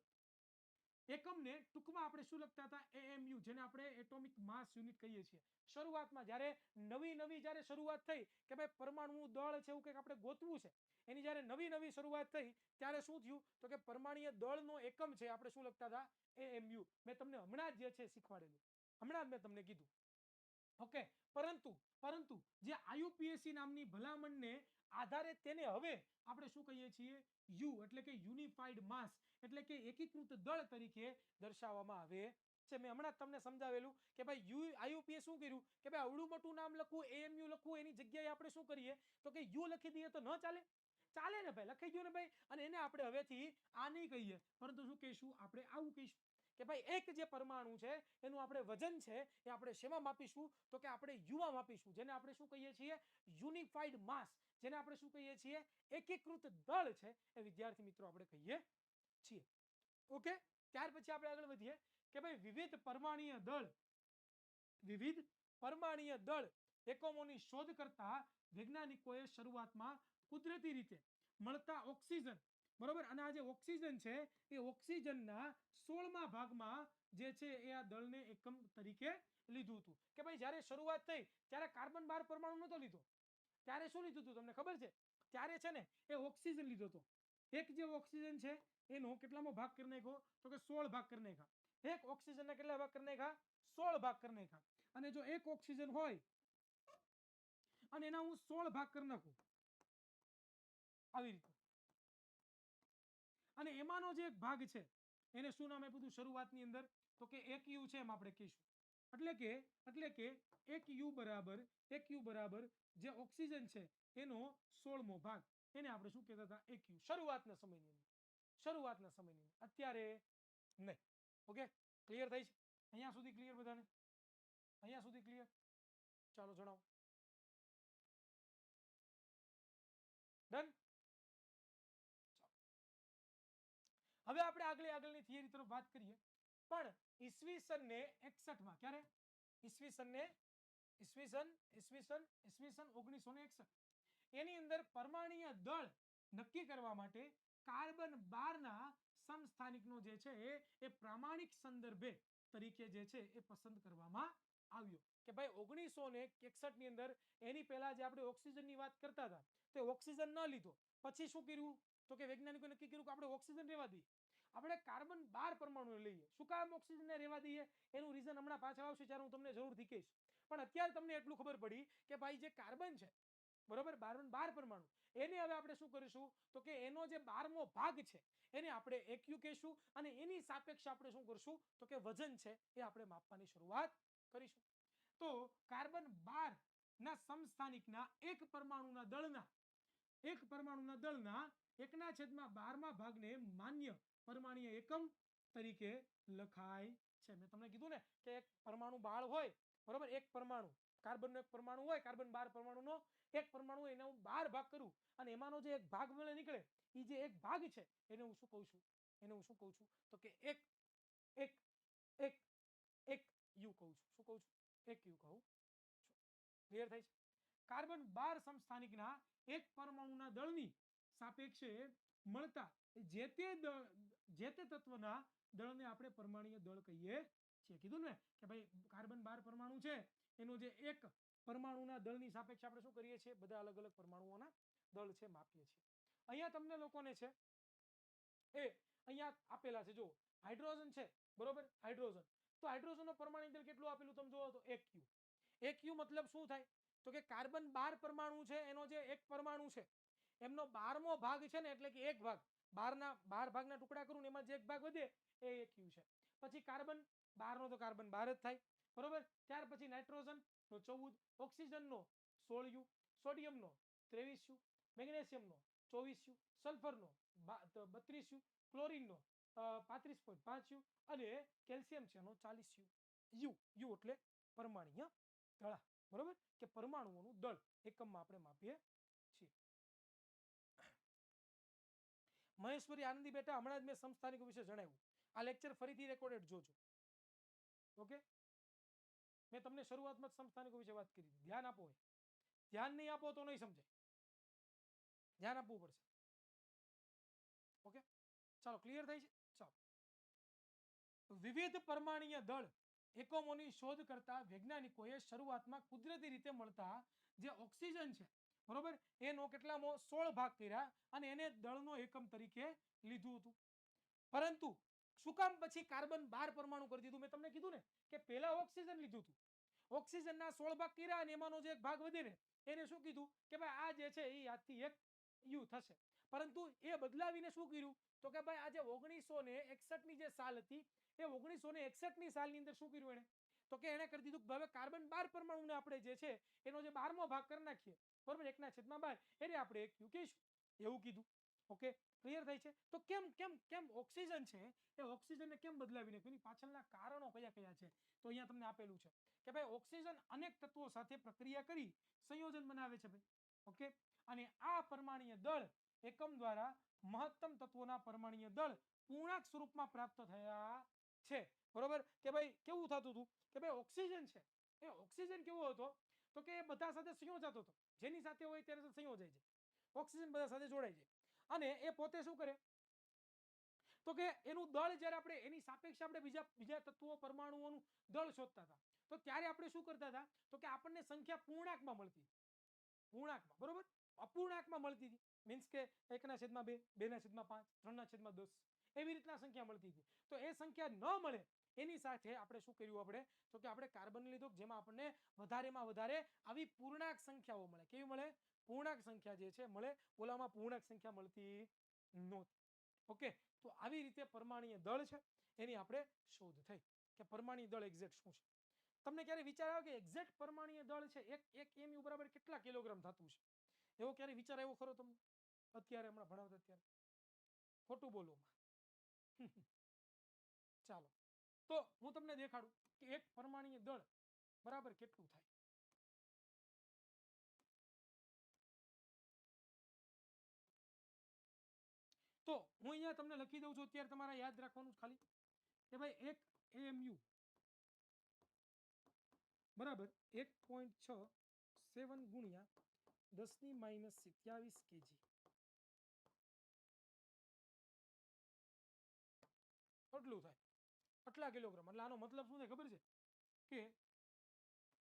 એકમને ટૂંકમાં આપણે શું લખતા હતા AMU, જેને આપણે એટોમિક માસ યુનિટ કહીએ છીએ. શરૂઆતમાં જ્યારે નવી જ્યારે શરૂઆત થઈ કે ભાઈ પરમાણુનું દળ છે એવું કંઈક આપણે ગોતવું છે, એની જ્યારે નવી શરૂઆત થઈ ત્યારે શું થયું તો કે પરમાણુય દળનો એકમ છે આપણે શું લખતા હતા AMU. મેં તમને હમણાં જ જે છે શીખવાડેલું, હમણાં જ મેં તમને કીધું. ઓકે. પરંતુ જે IUPAC નામની ભલામણને આધારે તેને હવે આપણે શું કહીએ છીએ યુ એટલે કે યુનિફાઈડ માસ એટલે કે એકીકૃત દળ તરીકે દર્શાવવામાં આવે છે. મેં હમણાં તમને સમજાવેલું કે ભાઈ IUPAC શું કર્યું કે ભાઈ આવડું મોટું નામ લખવું AMU લખવું એની જગ્યાએ આપણે શું કરીએ તો કે યુ લખી દઈએ તો ન ચાલે? ચાલે ને ભાઈ, લખાઈ ગયું ને ભાઈ. અને એને આપણે હવેથી આ નહીં કહીએ પરંતુ શું કહીશું આપણે આવું કહીશું કે ભાઈ એક જે પરમાણુ છે એનું આપણે વજન છે એ આપણે શેમાં માપીશું તો કે આપણે યુમાં માપીશું, જેને આપણે શું કહીએ છીએ યુનિફાઈડ માસ, જેને આપણે શું કહીએ છીએ એકીકૃત દળ છે એ વિદ્યાર્થી મિત્રો આપણે કહીએ છીએ. ઓકે. ત્યાર પછી આપણે આગળ વધીએ કે ભાઈ વિવિધ પરમાણુય દળ એકમોની શોધ કરતા વૈજ્ઞાનિકોએ શરૂઆતમાં કુદરતી રીતે મળતા ઓક્સિજન, બરોબર, અને આ જે ઓક્સિજન છે એ ઓક્સિજનના 16મા ભાગમાં જે છે એ આ દળને એકમ તરીકે લીધું હતું. કે ભાઈ જ્યારે શરૂઆત થઈ ત્યારે કાર્બન 12 પરમાણુ નહોતો લીધો, ત્યારે શું લીધું હતું તમને ખબર છે? ત્યારે છે ને એ ઓક્સિજન લીધો હતો. એક જે ઓક્સિજન છે એનો કેટલામો ભાગ કરી નાખ્યો તો કે 16 ભાગ કરી નાખ્યા. એક ઓક્સિજનના કેટલા ભાગ કરી નાખ્યા? 16 ભાગ કરી નાખ્યા. અને જો એક ઓક્સિજન હોય અને એના હું 16 ભાગ કરી નાખું આવી રીતે, અને એમાંનો જે એક ભાગ છે એને શું નામ આપ્યું હતું શરૂઆતની અંદર તો કે એક યુ છે એમ આપણે કહીશું. એટલે કે એક યુ બરાબર જે ઓક્સિજન છે એનો 16મો ભાગ, એને આપણે શું કહેતા હતા એક યુ. શરૂઆતના સમયની અંદર, અત્યારે નહીં. ઓકે. ક્લિયર થાય છે અહીંયા સુધી? ક્લિયર બધાને? અહીંયા સુધી ક્લિયર? ચાલો જણાવો. ડન. હવે આપણે આગળની થિયરી તરફ વાત કરીએ. પણ ઈસવીસન 61 ક્યારે? ઈસવીસન 1961 એની અંદર પરમાણુય દળ નક્કી કરવા માટે કાર્બન 12 ના સમસ્થાનિકનો જે છે એ પ્રામાણિક સંદર્ભે તરીકે જે છે એ પસંદ કરવામાં આવ્યો. કે ભાઈ 1961 ની અંદર એની પહેલા જે આપણે ઓક્સિજનની વાત કરતા હતા તો ઓક્સિજન ન લીધો. પછી શું કર્યું તો કે વૈજ્ઞાનિકોએ નક્કી કર્યું કે આપણે ઓક્સિજન રહેવા દઈએ, આપણે કાર્બન 12 પરમાણુ લઈએ. શું કામ ઓક્સિજનને રહેવા દઈએ એનું રીઝન હમણાં પાછળ આવશે ત્યારે હું તમને જરૂરથી કહીશ. પણ અત્યારે તમને એટલું ખબર પડી કે ભાઈ જે કાર્બન છે, બરોબર, 12 પરમાણુ, એને હવે આપણે શું કરીશું તો કે એનો જે 12મો ભાગ છે એને આપણે એકયુ કહીશું અને એની સાપેક્ષે આપણે શું કરશું તો કે વજન છે એ આપણે માપવાની શરૂઆત કરીશું. તો કાર્બન 12 ના સમસ્થાનિકના એક પરમાણુના દળના 1/12મા ભાગને માન્ય પરમાણુય એકમ તરીકે લખાય છે. મેં તમને કીધું ને કે એક પરમાણુ બાળ હોય, બરોબર, એક પરમાણુ કાર્બનનો એક પરમાણુ હોય, કાર્બન 12 પરમાણુનો એક પરમાણુ હોય, એને હું 12 ભાગ કરું અને એમાંનો જે એક ભાગ મને નીકળે એ જે એક ભાગ છે એને હું શું કહું છું તો કે એક યુ કહું છું. શું કહું છું? એક યુ કહું છું. ક્લિયર થાય છે? કાર્બન 12 સમસ્થાનિકના એક પરમાણુના દળની સાપેક્ષે મળતા જે તે તત્વના દળને આપણે પરમાણુય દળ કહીએ છીએ. કીધું ને કે ભાઈ કાર્બન 12 પરમાણુ છે એનો જે એક પરમાણુના દળની સાપેક્ષે આપણે શું કરીએ છીએ બધા અલગ અલગ પરમાણુઓના દળ છે માપીએ છીએ. અહીંયા તમને લોકોને છે એ અહીંયા આપેલા છે, જો હાઇડ્રોજન છે, બરોબર, હાઇડ્રોજન. તો હાઇડ્રોજનનો પરમાણુ દળ કેટલું આપેલું તમે જોવો તો એક યુ. એક યુ મતલબ શું થાય તો કે કાર્બન 12 પરમાણુ છે એનો જે એક પરમાણુ છે એમનો 12મો ભાગ છે ને એટલે કે એક ભાગ બાર ભાગના ટુકડા કરું ને એમાં જે એક ભાગ વધે એ એક યુ છે. પછી કાર્બન 12 નો તો કાર્બન 12 જ થાય, બરોબર. ત્યાર પછી નાઇટ્રોજન નો 14, ઓક્સિજન નો 16 યુ, સોડિયમ નો 23 યુ, મેગ્નેશિયમ નો 24 યુ, સલ્ફર નો 32 યુ, ક્લોરીન નો 35.5 યુ અને કેલ્શિયમ છે એનો 40 યુ. યુ યુ એટલે પરમાણ્વીય દળ, બરોબર, કે પરમાણુઓનું દળ એકમમાં આપણે માપીએ છીએ. મહેશ્વરી આનંદી બેટા, હમણાં જ મેં સમસ્થાનિકો વિશે જણાવ્યું. આ લેક્ચર ફરીથી રેકોર્ડેડ જોજો. ઓકે, મેં તમને શરૂઆતમાં જ સમસ્થાનિકો વિશે વાત કરી. ધ્યાન આપો, ધ્યાન નહીં આપો તો નહીં સમજાય, ધ્યાન આપવું પડશે. ઓકે, ચાલો, ક્લિયર થાય છે. ચાલો, વિવિધ પરમાણ્વીય દળ એકમોની શોધ કરતા વૈજ્ઞાનિકોએ શરૂઆતમાં કુદરતી રીતે મળતા જે ઓક્સિજન છે, બરોબર, એનો કેટલામાં 16 ભાગ કર્યા અને એને દળનો એકમ તરીકે લીધું હતું. પરંતુ શું કામ પછી કાર્બન 12 પરમાણુ કરી દીધું? મેં તમને કીધું ને કે પહેલા ઓક્સિજન લીધું હતું, ઓક્સિજનના 16 ભાગ કર્યા અને એમાંનો જે એક ભાગ વધે ને એને શું કીધું કે ભાઈ આ જે છે એ આજથી એક યુ થશે. પરંતુ એ બદલાવીને શું કર્યું તો કે ભાઈ આજે 1961 ની જે સાલ હતી એ 1961 ની સાલની અંદર શું કર્યું એને તો કે એને કરી દીધું કે હવે કાર્બન 12 પરમાણુને આપણે જે છે એનો જે 12મો ભાગ કરી નાખીએ, બરોબર, 1/12 એને આપણે એક યુ કહીશું, એવું કીધું. ઓકે, ક્લિયર થાય છે. તો કેમ કેમ કેમ ઓક્સિજન છે એ ઓક્સિજનને કેમ બદલાવીને એની પાછળના કારણો કયા કયા છે તો અહીંયા તમને આપેલું છે કે ભાઈ ઓક્સિજન અનેક તત્વો સાથે પ્રક્રિયા કરી સંયોજન બનાવે છે ભાઈ. ઓકે, અને આ પરમાણ્વીય દળ એકમ દ્વારા મહત્તમ તત્વોના પરમાણ્વીય દળ પૂર્ણાંક સ્વરૂપમાં પ્રાપ્ત થયા છે, બરોબર. કે ભાઈ કેવું થતું હતું કે ભાઈ ઓક્સિજન છે એ ઓક્સિજન કેવો હતો તો કે એ બધા સાથે સંયોજાતો હતો, જેની સાથે હોય તેની સાથે સંયોજાય છે, ઓક્સિજન બધા સાથે જોડાય છે અને એ પોતે શું કરે તો કે એનું દળ જ્યારે આપણે એની સાપેક્ષે આપણે બીજા તત્વો પરમાણુઓનું દળ શોધતા હતા તો ત્યારે આપણે શું કરતા હતા તો કે આપણને સંખ્યા પૂર્ણાંકમાં મળતી, પૂર્ણાંકમાં, બરોબર, અપૂર્ણાંકમાં મળતી હતી. મીન્સ કે 1/2, 2/5, 3/10 એવી રીતના સંખ્યા મળતી હતી. તો એ સંખ્યા ન મળે એની સાથે આપણે શું કર્યું આપણે તો કે આપણે કાર્બન લીધો જેમાં આપણને વધારેમાં વધારે આવી પૂર્ણાંક સંખ્યાઓ મળે. કેવી મળે? પૂર્ણાંક સંખ્યા જે છે મળે, ઓલામાં પૂર્ણાંક સંખ્યા મળતી નહોતી. ઓકે, તો આવી રીતે પરમાણ્વીય દળ છે એની આપણે શોધ થઈ કે પરમાણ્વીય દળ એક્ઝેક્ટ શું છે. તમને ક્યારે વિચાર આવ્યો કે એક્ઝેક્ટ પરમાણ્વીય દળ છે એક એમયુ બરાબર કેટલા કિલોગ્રામ થતું છે? એવો ક્યારે વિચાર આવ્યો ખરો તમને અત્યારે હમણાં ભણાવતા અત્યારે? ખોટું બોલવામાં. ચાલો, તો હું તમને દેખાડું કે એક પરમાણ્વીય દળ બરાબર કેટલું થાય. તો હું અહીંયા તમને લખી દઉં છું, અત્યારે તમારે યાદ રાખવાનું ખાલી કે ભાઈ એક એએમયુ બરાબર 1.67 ગુણ્યા 10⁻27 કેજી કેટલું થાય? આટલા કિલોગ્રામ. એટલે આનો મતલબ શું થાય ખબર છે કે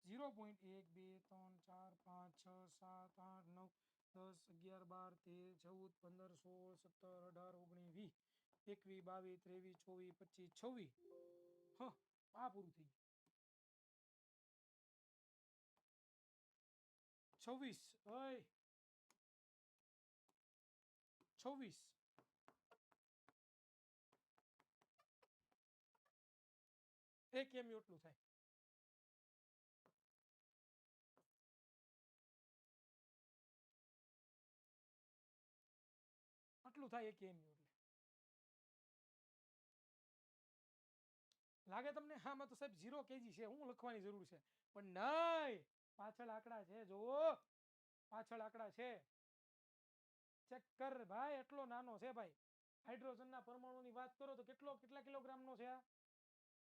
0.1 2 3 4 5 6 7 8 9 10 11 12 13 14 15 16 17 18 19 20 21 22 23 24 25 26 હા, આ પૂરું થઈ ગયું. 26 ઓય 26 એક એમયુ એટલું થાય. આટલું થાય એક એમયુ એટલે. લાગે તમને આમાં તો સાહેબ 0 કેજી છે, હું લખવાની જરૂર છે? પણ નહીં, પાછળ આંકડા છે, જોવો પાછળ આંકડા છે, ચેક કર ભાઈ. એટલો નાનો છે ભાઈ. હાઇડ્રોજનના પરમાણુની વાત કરો તો કેટલા કિલોગ્રામનો છે?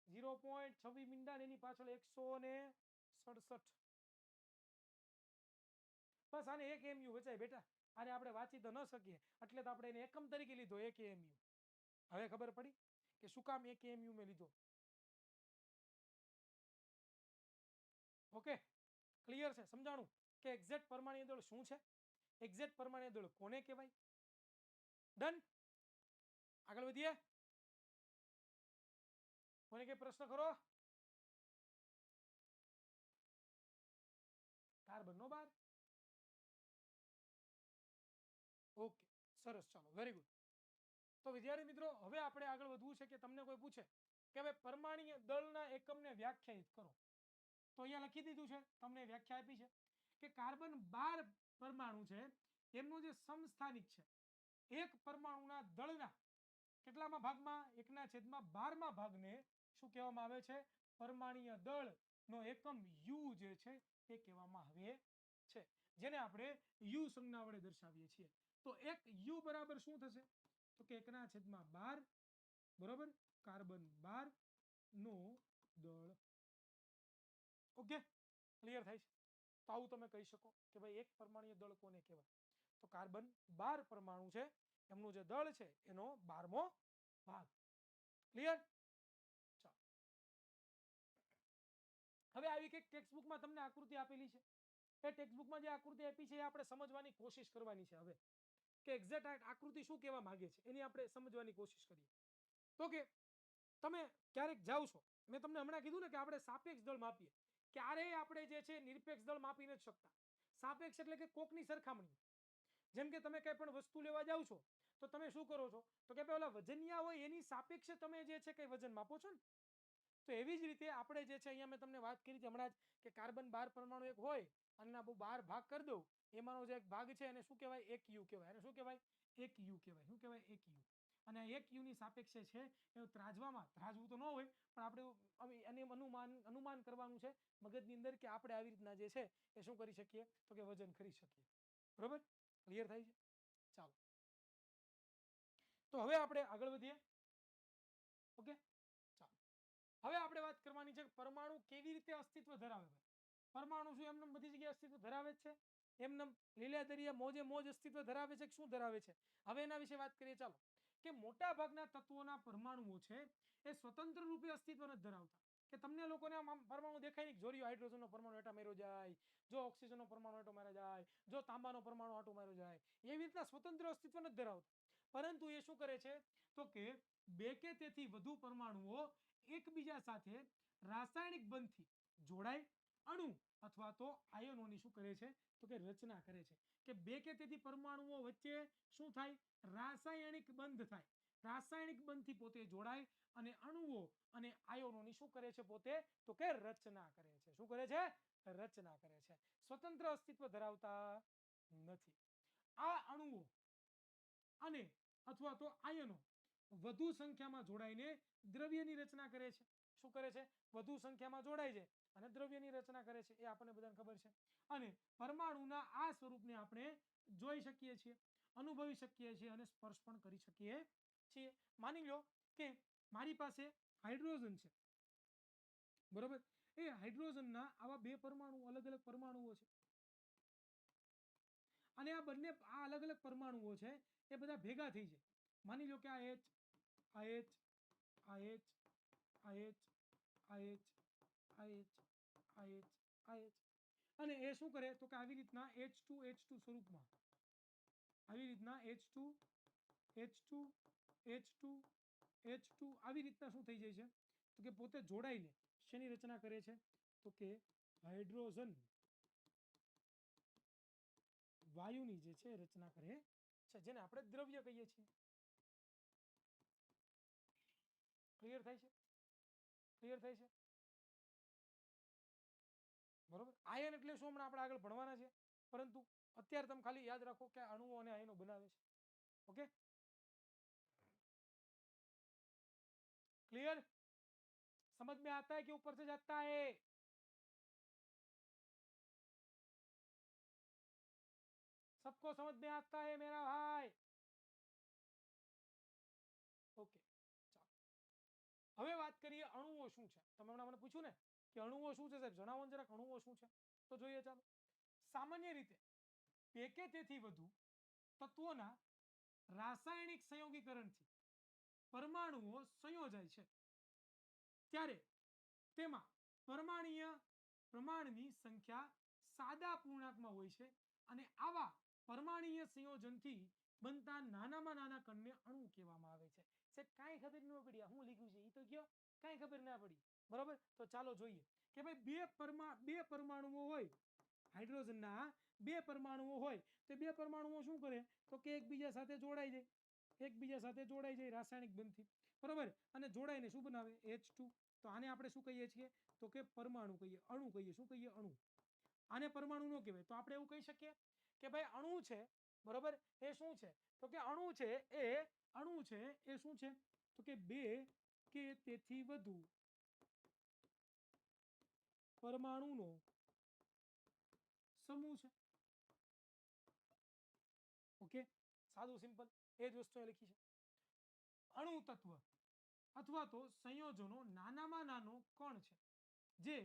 0.26 મીંડા એની પાછળ 167. બસ આને એક એમયુ વેચાય બેટા. આને આપણે વાંચી તો ન શકીએ એટલે તો આપણે એને એકમ તરીકે લીધો, એક એમયુ. હવે ખબર પડી કે શું કામ એક એમયુ મેં લીધો. ઓકે, ક્લિયર છે? સમજાણું કે એક્ઝેક્ટ પરમાણ્વીય દળ શું છે, એક્ઝેક્ટ પરમાણ્વીય દળ કોને કહેવાય. ડન, આગળ વધીએ. કોને કે પ્રશ્ન કરો? કાર્બન નો 12. ઓકે, સરસ, ચાલો, વેરી ગુડ. તો વિદ્યાર્થી મિત્રો હવે આપણે આગળ વધવું છે કે તમને કોઈ પૂછે કે ભાઈ પરમાણ્વીય દળના એકમને વ્યાખ્યાયિત કરો, તો અહીંયા લખી દીધું છે, તમને વ્યાખ્યા આપી છે કે કાર્બન 12 પરમાણુ છે એમનું જે સમસ્થાનિક છે એક પરમાણુના દળના કેટલામાં ભાગમાં 1/12 ભાગને શું કહેવામાં આવે છે? પરમાણ્વીય દળનો એકમ યુ જે છે એ કહેવામાં આવે છે, જેને આપણે યુ સંજ્ઞા વડે દર્શાવીએ છીએ. તો એક યુ બરાબર શું થશે? તો કે 1/12 બરાબર કાર્બન 12 નો દળ. ઓકે, ક્લિયર થાય છે? તો આવું તમે કહી શકો કે ભાઈ એક પરમાણ્વીય દળ કોને કહેવાય? તો કાર્બન 12 પરમાણુ છે એમનું જે દળ છે એનો 12મો ભાગ. ક્લિયર? ચાલો, હવે આવી કંઈક ટેક્સ્ટબુકમાં તમને આકૃતિ આપેલી છે. એ ટેક્સ્ટબુકમાં જે આકૃતિ આપી છે એ આપણે સમજવાની કોશિશ કરવાની છે. હવે કે એક્ઝેક્ટ આકૃતિ શું કહેવા માંગે છે એની આપણે સમજવાની કોશિશ કરીએ. તો કે તમે ક્યારેક જાઓ છો, મેં તમને હમણાં કીધું ને કે આપણે સાપેક્ષ દળ માપીએ, ક્યારેય આપણે જે છે નિરપેક્ષ દળ માપી નથી શકતા. સાપેક્ષ એટલે કે કોકની સરખામણી. જેમ કે તમે કંઈ પણ વસ્તુ લેવા જાઓ છો તો તમે શું કરો છો? તો કે પેલા વજનિયા હોય એની સાપેક્ષે તમે જે છે કે વજન માપો છો ને. તો એવી જ રીતે આપણે જે છે અહીંયા મેં તમને વાત કરી હતી હમણાં જ કે કાર્બન 12 પરમાણુ એક હોય અને એના 12 ભાગ કરી દઉં, એમાંનો જે એક ભાગ છે એને શું કહેવાય? એક યુ કહેવાય. એને શું કહેવાય? એક યુ કહેવાય. શું કહેવાય? એક યુ. અને આ એક યુની સાપેક્ષે છે એ ત્રાજવામાં, ત્રાજવું તો ન હોય પણ આપણે એને અનુમાન કરવાનું છે મગજની અંદર કે આપણે આવી રીતના જે છે એ શું કરી શકીએ? તો કે વજન કરી શકીએ. બરોબર? ક્લિયર થાય છે? ચાલો, તો હવે આપણે આગળ વધીએ. ઓકે, ચાલો, હવે આપણે વાત કરવાની છે પરમાણુ કેવી રીતે અસ્તિત્વ ધરાવે છે. પરમાણુ શું એમને બધી જગ્યાએ અસ્તિત્વ ધરાવે છે? એમને લીલા દરિયા મોજે મોજ અસ્તિત્વ ધરાવે છે કે શું ધરાવે છે? હવે એના વિશે વાત કરીએ. ચાલો, કે મોટા ભાગના તત્વોના પરમાણુઓ છે એ સ્વતંત્ર રૂપે અસ્તિત્વ નથી ધરાવતા. કે તમને લોકોને આમ પરમાણુ દેખાય નહીં, જોરિયો હાઇડ્રોજનનો પરમાણુ હેઠા માર્યો જાય, જો ઓક્સિજનનો પરમાણુ હેઠો માર્યો જાય, જો તાંબાનો પરમાણુ હાટો માર્યો જાય, એવી રીતના સ્વતંત્ર અસ્તિત્વ નથી ધરાવતા. પરંતુ એ શું કરે છે? તો કે બે કે તેથી વધુ પરમાણુઓ એકબીજા સાથે રાસાયણિક બંધથી જોડાય અણુ અથવા તો આયનોની શું કરે છે? તો કે રચના કરે છે. કે બે કે તેથી પરમાણુઓ વચ્ચે શું થાય? રાસાયણિક બંધ થાય. રાસાયણિક બંધથી પોતે જોડાય અને અણુઓ અને આયનોની શું કરે છે? પોતે તો કે રચના કરે છે. શું કરે છે? રચના કરે છે. સ્વતંત્ર અસ્તિત્વ ધરાવતા નથી. આ અણુઓ અને અથવા તો આયનો વધુ સંખ્યામાં જોડાઈને દ્રવ્યની રચના કરે છે. શું કરે છે? વધુ સંખ્યામાં જોડાય છે અને દ્રવ્યની રચના કરે છે. એ આપણને બધાને ખબર છે. અને પરમાણુના આ સ્વરૂપને આપણે જોઈ શકીએ છીએ, અનુભવી શકીએ છીએ અને સ્પર્શ પણ કરી શકીએ છીએ. માની લો કે મારી પાસે હાઇડ્રોજન છે, બરોબર? એ હાઇડ્રોજનના આવા બે પરમાણુ, અલગ અલગ પરમાણુઓ છે અને આ બંને આ અલગ અલગ પરમાણુઓ છે એ બધા ભેગા થઈ જાય. માની લો કે આ H, આ H, આ H, આ H, આ H, આ H, આ H, આ H, અને એ શું કરે? તો કે આવી રીતના H2H2 સ્વરૂપમાં, આવી રીતના H2 H2 H2 H2 આવી રીતના શું થઈ જાય છે? તો કે પોતે જોડાઈને શેની રચના કરે છે? તો કે હાઇડ્રોજન વાયુની જે છે રચના કરે છે, જેને આપણે દ્રવ્ય કહીએ છીએ. ક્લિયર થાય છે? ક્લિયર થાય છે? બરોબર? આયન એટલે શું હમણાં આપણે આગળ ભણવાના છે, પરંતુ અત્યારે તમે ખાલી યાદ રાખો કે અણુઓ અને આયનો બનાવે છે. Okay, clear? समझ में आता है कि ऊपर से जाता है? सबको समझ में आता है मेरा भाई? ओके, ચાલો, હવે વાત કરીએ અણુઓ શું છે. તમે હમણાં મને પૂછ્યું ને કે અણુઓ શું છે સાહેબ, જણાવો ને જરાક અણુઓ શું છે. તો જોઈએ. ચાલો, સામાન્ય રીતે બે કે તેથી વધુ તત્વોના રાસાયણિક સંયોગીકરણથી પરમાણુઓ સંયોજાય છે ત્યારે તેમાં પરમાણ્વીય પ્રમાણની સંખ્યા સાદા પૂર્ણાંકમાં હોય છે અને આવા પરમાણ્વીય સંયોજનથી બનતા નાનામાં નાના કણને અણુ કહેવામાં આવે છે. સાહેબ કાંઈ ખબર ન પડી આ શું લખ્યું છે એ તો કયો, કાંઈ ખબર ના પડી. બરોબર? તો ચાલો જોઈએ કે ભાઈ બે પરમાણુઓ હોય, હાઇડ્રોજનના બે પરમાણુઓ હોય તો બે પરમાણુઓ શું કરે? તો કે એકબીજા સાથે જોડાઈ જાય. એકબીજા સાથે જોડાઈ જાય રાસાયણિક બંધથી, બરોબર, અને જોડાઈને શું બનાવે H2. તો આને આપણે શું કહીએ છીએ તો કે પરમાણુ કહીએ, અણુ કહીએ. શું કહીએ? અણુ. આને પરમાણુ ન કહેવાય. તો આપણે એવું કહી શકીએ કે ભાઈ અણુ છે, બરોબર, એ શું છે તો કે અણુ છે એ શું છે તો કે બે કે તેથી વધુ પરમાણુનો સમૂહ છે. ઓકે, સાદું સિમ્પલ એ જ વસ્તુ લખી છે. અણુ તત્વ અથવા તો સંયોજનો નાનામાં નાનો કણ છે જે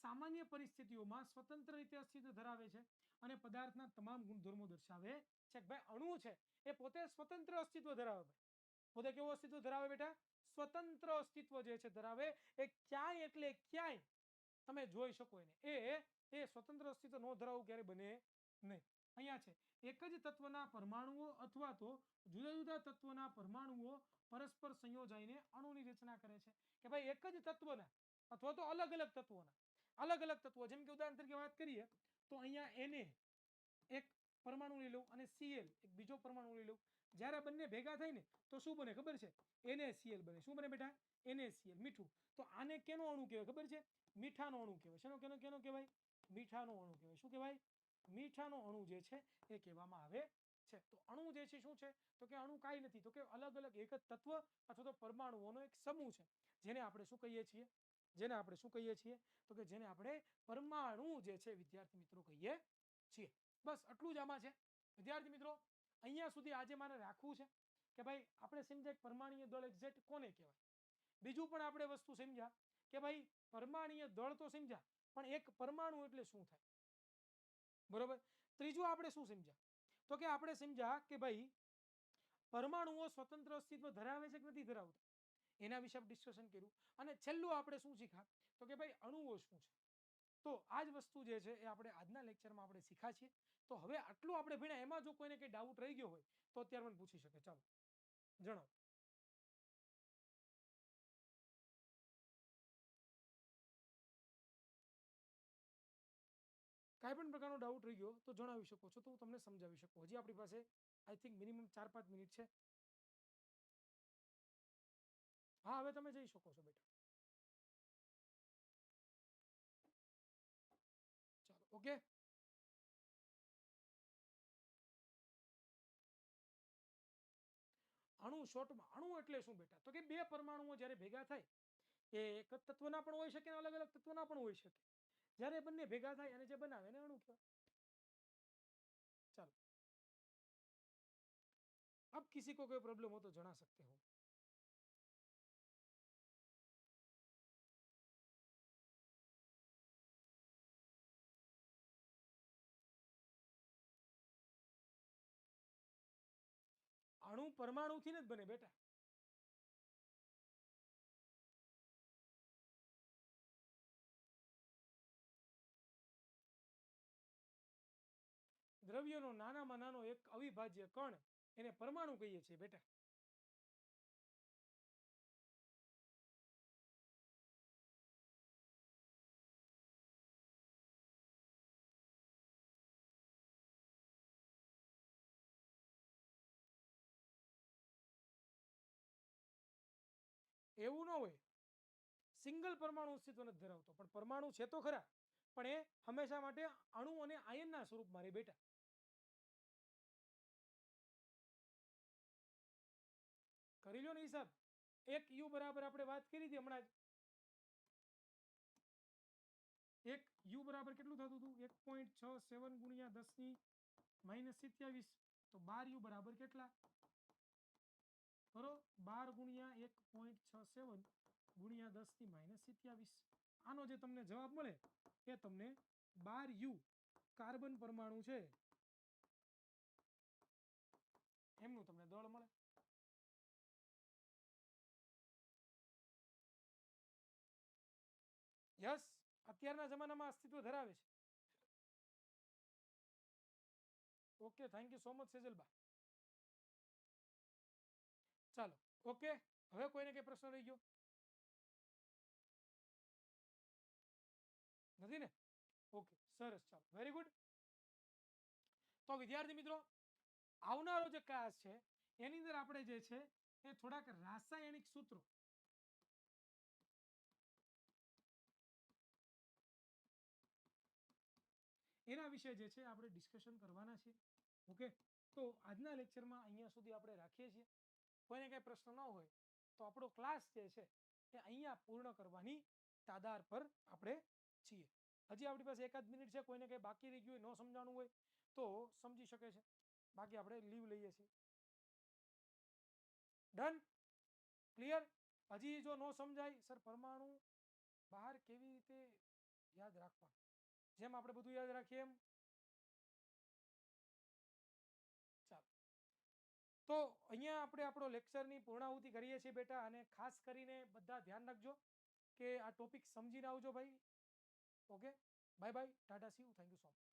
સામાન્ય પરિસ્થિતિઓમાં સ્વતંત્ર રીતે અસ્તિત્વ ધરાવે છે અને પદાર્થના તમામ ગુણધર્મો દર્શાવે છે. ભાઈ અણુ છે એ પોતે સ્વતંત્ર અસ્તિત્વ ધરાવે. પોતે કેવું અસ્તિત્વ ધરાવે બેટા? સ્વતંત્ર અસ્તિત્વ જે છે ધરાવે. એ ક્યાંય એટલે ક્યાંય તમે જોઈ શકો એને, એ સ્વતંત્ર અસ્તિત્વ ન ધરાવવું ક્યારે બને નહીં. અહીંયા છે એક જ તત્વના પરમાણુઓ અથવા તો જુદા જુદા તત્વના પરમાણુઓ પરસ્પર સંયોજાઈને અણુની રચના કરે છે. કે ભાઈ એક જ તત્વના અથવા તો અલગ અલગ તત્વો, જેમ કે ઉદાહરણ તરીકે વાત કરીએ તો અહીંયા Na એક પરમાણુ લઈ લઉં અને Cl એક બીજો પરમાણુ લઈ લઉં. જ્યારે બંને ભેગા થાય ને તો શું બને ખબર છે? NaCl બને. શું બને બેટા? NaCl, મીઠું. તો આને કેનો અણુ કહેવાય ખબર છે? મીઠાનો અણુ કહેવાય. શેનો કેનો કહેવાય? મીઠાનો અણુ કહેવાય. શું કહેવાય? મીઠાનો અણુ જે છે એ કહેવામાં આવે છે. તો અણુ જે છે શું છે તો કે અણુ કાંઈ નથી તો કે અલગ અલગ એક જ તત્વ અથવા તો પરમાણુઓનો એક સમૂહ છે, જેને આપણે શું કહીએ છીએ તો કે જેને આપણે પરમાણુ જે છે વિદ્યાર્થી મિત્રો કહીએ છીએ. બસ આટલું જ આમાં છે વિદ્યાર્થી મિત્રો. અહીંયા સુધી આજે મારે રાખવું છે કે ભાઈ આપણે સમજ્યા પરમાણુય દળ એક્ઝેક્ટ કોને કહેવાય. બીજું પણ આપણે વસ્તુ સમજ્યા કે ભાઈ પરમાણુય દળ તો સમજ્યા, પણ એક પરમાણુ એટલે શું થાય, બરોબર. ત્રીજું આપણે શું સમજ્યા તો કે આપણે સમજ્યા કે ભાઈ પરમાણુઓ સ્વતંત્ર અસ્તિત્વ ધરાવે છે કે નથી ધરાવતા, એના વિશે ડિસ્કશન કર્યું. અને છેલ્લું આપણે શું શીખ્યા તો કે ભાઈ અણુઓ શું છે. તો આ જ વસ્તુ જે છે એ આપણે આજના લેક્ચરમાં આપણે શીખ્યા છીએ. તો હવે આટલું આપણે ભણ્યા, એમાં જો કોઈને કંઈ ડાઉટ રહી ગયો હોય તો અત્યારે મને પૂછી શકે. ચાલો જણાવો. કાંઈ પણ પ્રકારનો ડાઉટ રહી ગયો તો જણાવી શકો છો, તો હું તમને સમજાવી શકું. હજી આપણી પાસે આઈ થિંક મિનિમમ 4-5 મિનિટ છે. હા, હવે તમે જઈ શકો છો બેટા. ચાલો, ઓકે. અણુ શોર્ટમાં, અણુ એટલે શું બેટા તો કે બે પરમાણુઓ જ્યારે ભેગા થાય, એ એક જ તત્વના પણ હોઈ શકે અને અલગ અલગ તત્વના પણ હોઈ શકે. જ્યારે બંને ભેગા થાય અને જે બનાવે એને અણુ કહેવાય. ચાલો, अब किसी को कोई प्रॉब्लम हो तो जना सकते हो. અણુ પરમાણુથી જ બને બેટા. દ્રવ્યનો નાનામાં નાનો એક અવિભાજ્ય કણ એને પરમાણુ કહીએ છીએ બેટા. એવું ન હોય, સિંગલ પરમાણુ અસ્તિત્વ નથી ધરાવતો, પણ પરમાણુ છે તો ખરા, પણ એ હંમેશા માટે અણુ અને આયનના સ્વરૂપમાં રહે બેટા. કરી લો ને હિસાબ. એક યુ બરાબર આપણે વાત કરી હતી હમણાં જ. એક યુ બરાબર કેટલું થતું હતું? 1.67 ગુણ્યા 10⁻27. તો 12 યુ બરાબર કેટલા? બરોબર, 12 ગુણ્યા 1.67 ગુણ્યા 10⁻27. આનો જે તમને જવાબ મળે એ તમને 12 યુ કાર્બન પરમાણુ છે એમનું તમને દળ મળે. યસ, અત્યારના જમાનામાં અસ્તિત્વ ધરાવે છે. Okay, thank you so much Sejalba. ચાલો, ઓકે. હવે કોઈને કઈ પ્રશ્ન રહી ગયો નથી ને? ઓકે, સરસ. ચાલો, વેરી ગુડ. તો વિદ્યાર્થી મિત્રો, આવનારો જે ક્લાસ છે એની અંદર આપણે જે છે એ થોડાક રાસાયણિક સૂત્રો એના વિશે જે છે આપણે ડિસ્કશન કરવાના છીએ. ઓકે, તો આજના લેક્ચરમાં અહીંયા સુધી આપણે રાખીએ છીએ. કોઈને કંઈ પ્રશ્ન ન હોય તો આપણો ક્લાસ જે છે એ અહીંયા પૂર્ણ કરવાની તાદાર પર આપણે છીએ. હજી આપણી પાસે 1 જ મિનિટ છે. કોઈને કંઈ બાકી રહી ગયું હોય, ન સમજાણું હોય તો સમજી શકે છે, બાકી આપણે લીવ લઈએ છીએ. Done, clear. હજી જો ન સમજાય સર પરમાણુ બહાર કેવી રીતે યાદ રાખવાનું, જેમ આપણે બધું યાદ રાખીએ એમ. ચાલો, તો અહીંયા આપણે આપણો લેક્ચરની પૂર્ણાહુતિ કરીએ છીએ બેટા. અને ખાસ કરીને બધા ધ્યાન રાખજો કે આ ટોપિક સમજીને આવજો ભાઈ. Okay, bye bye, Tata, C you, thank you so much.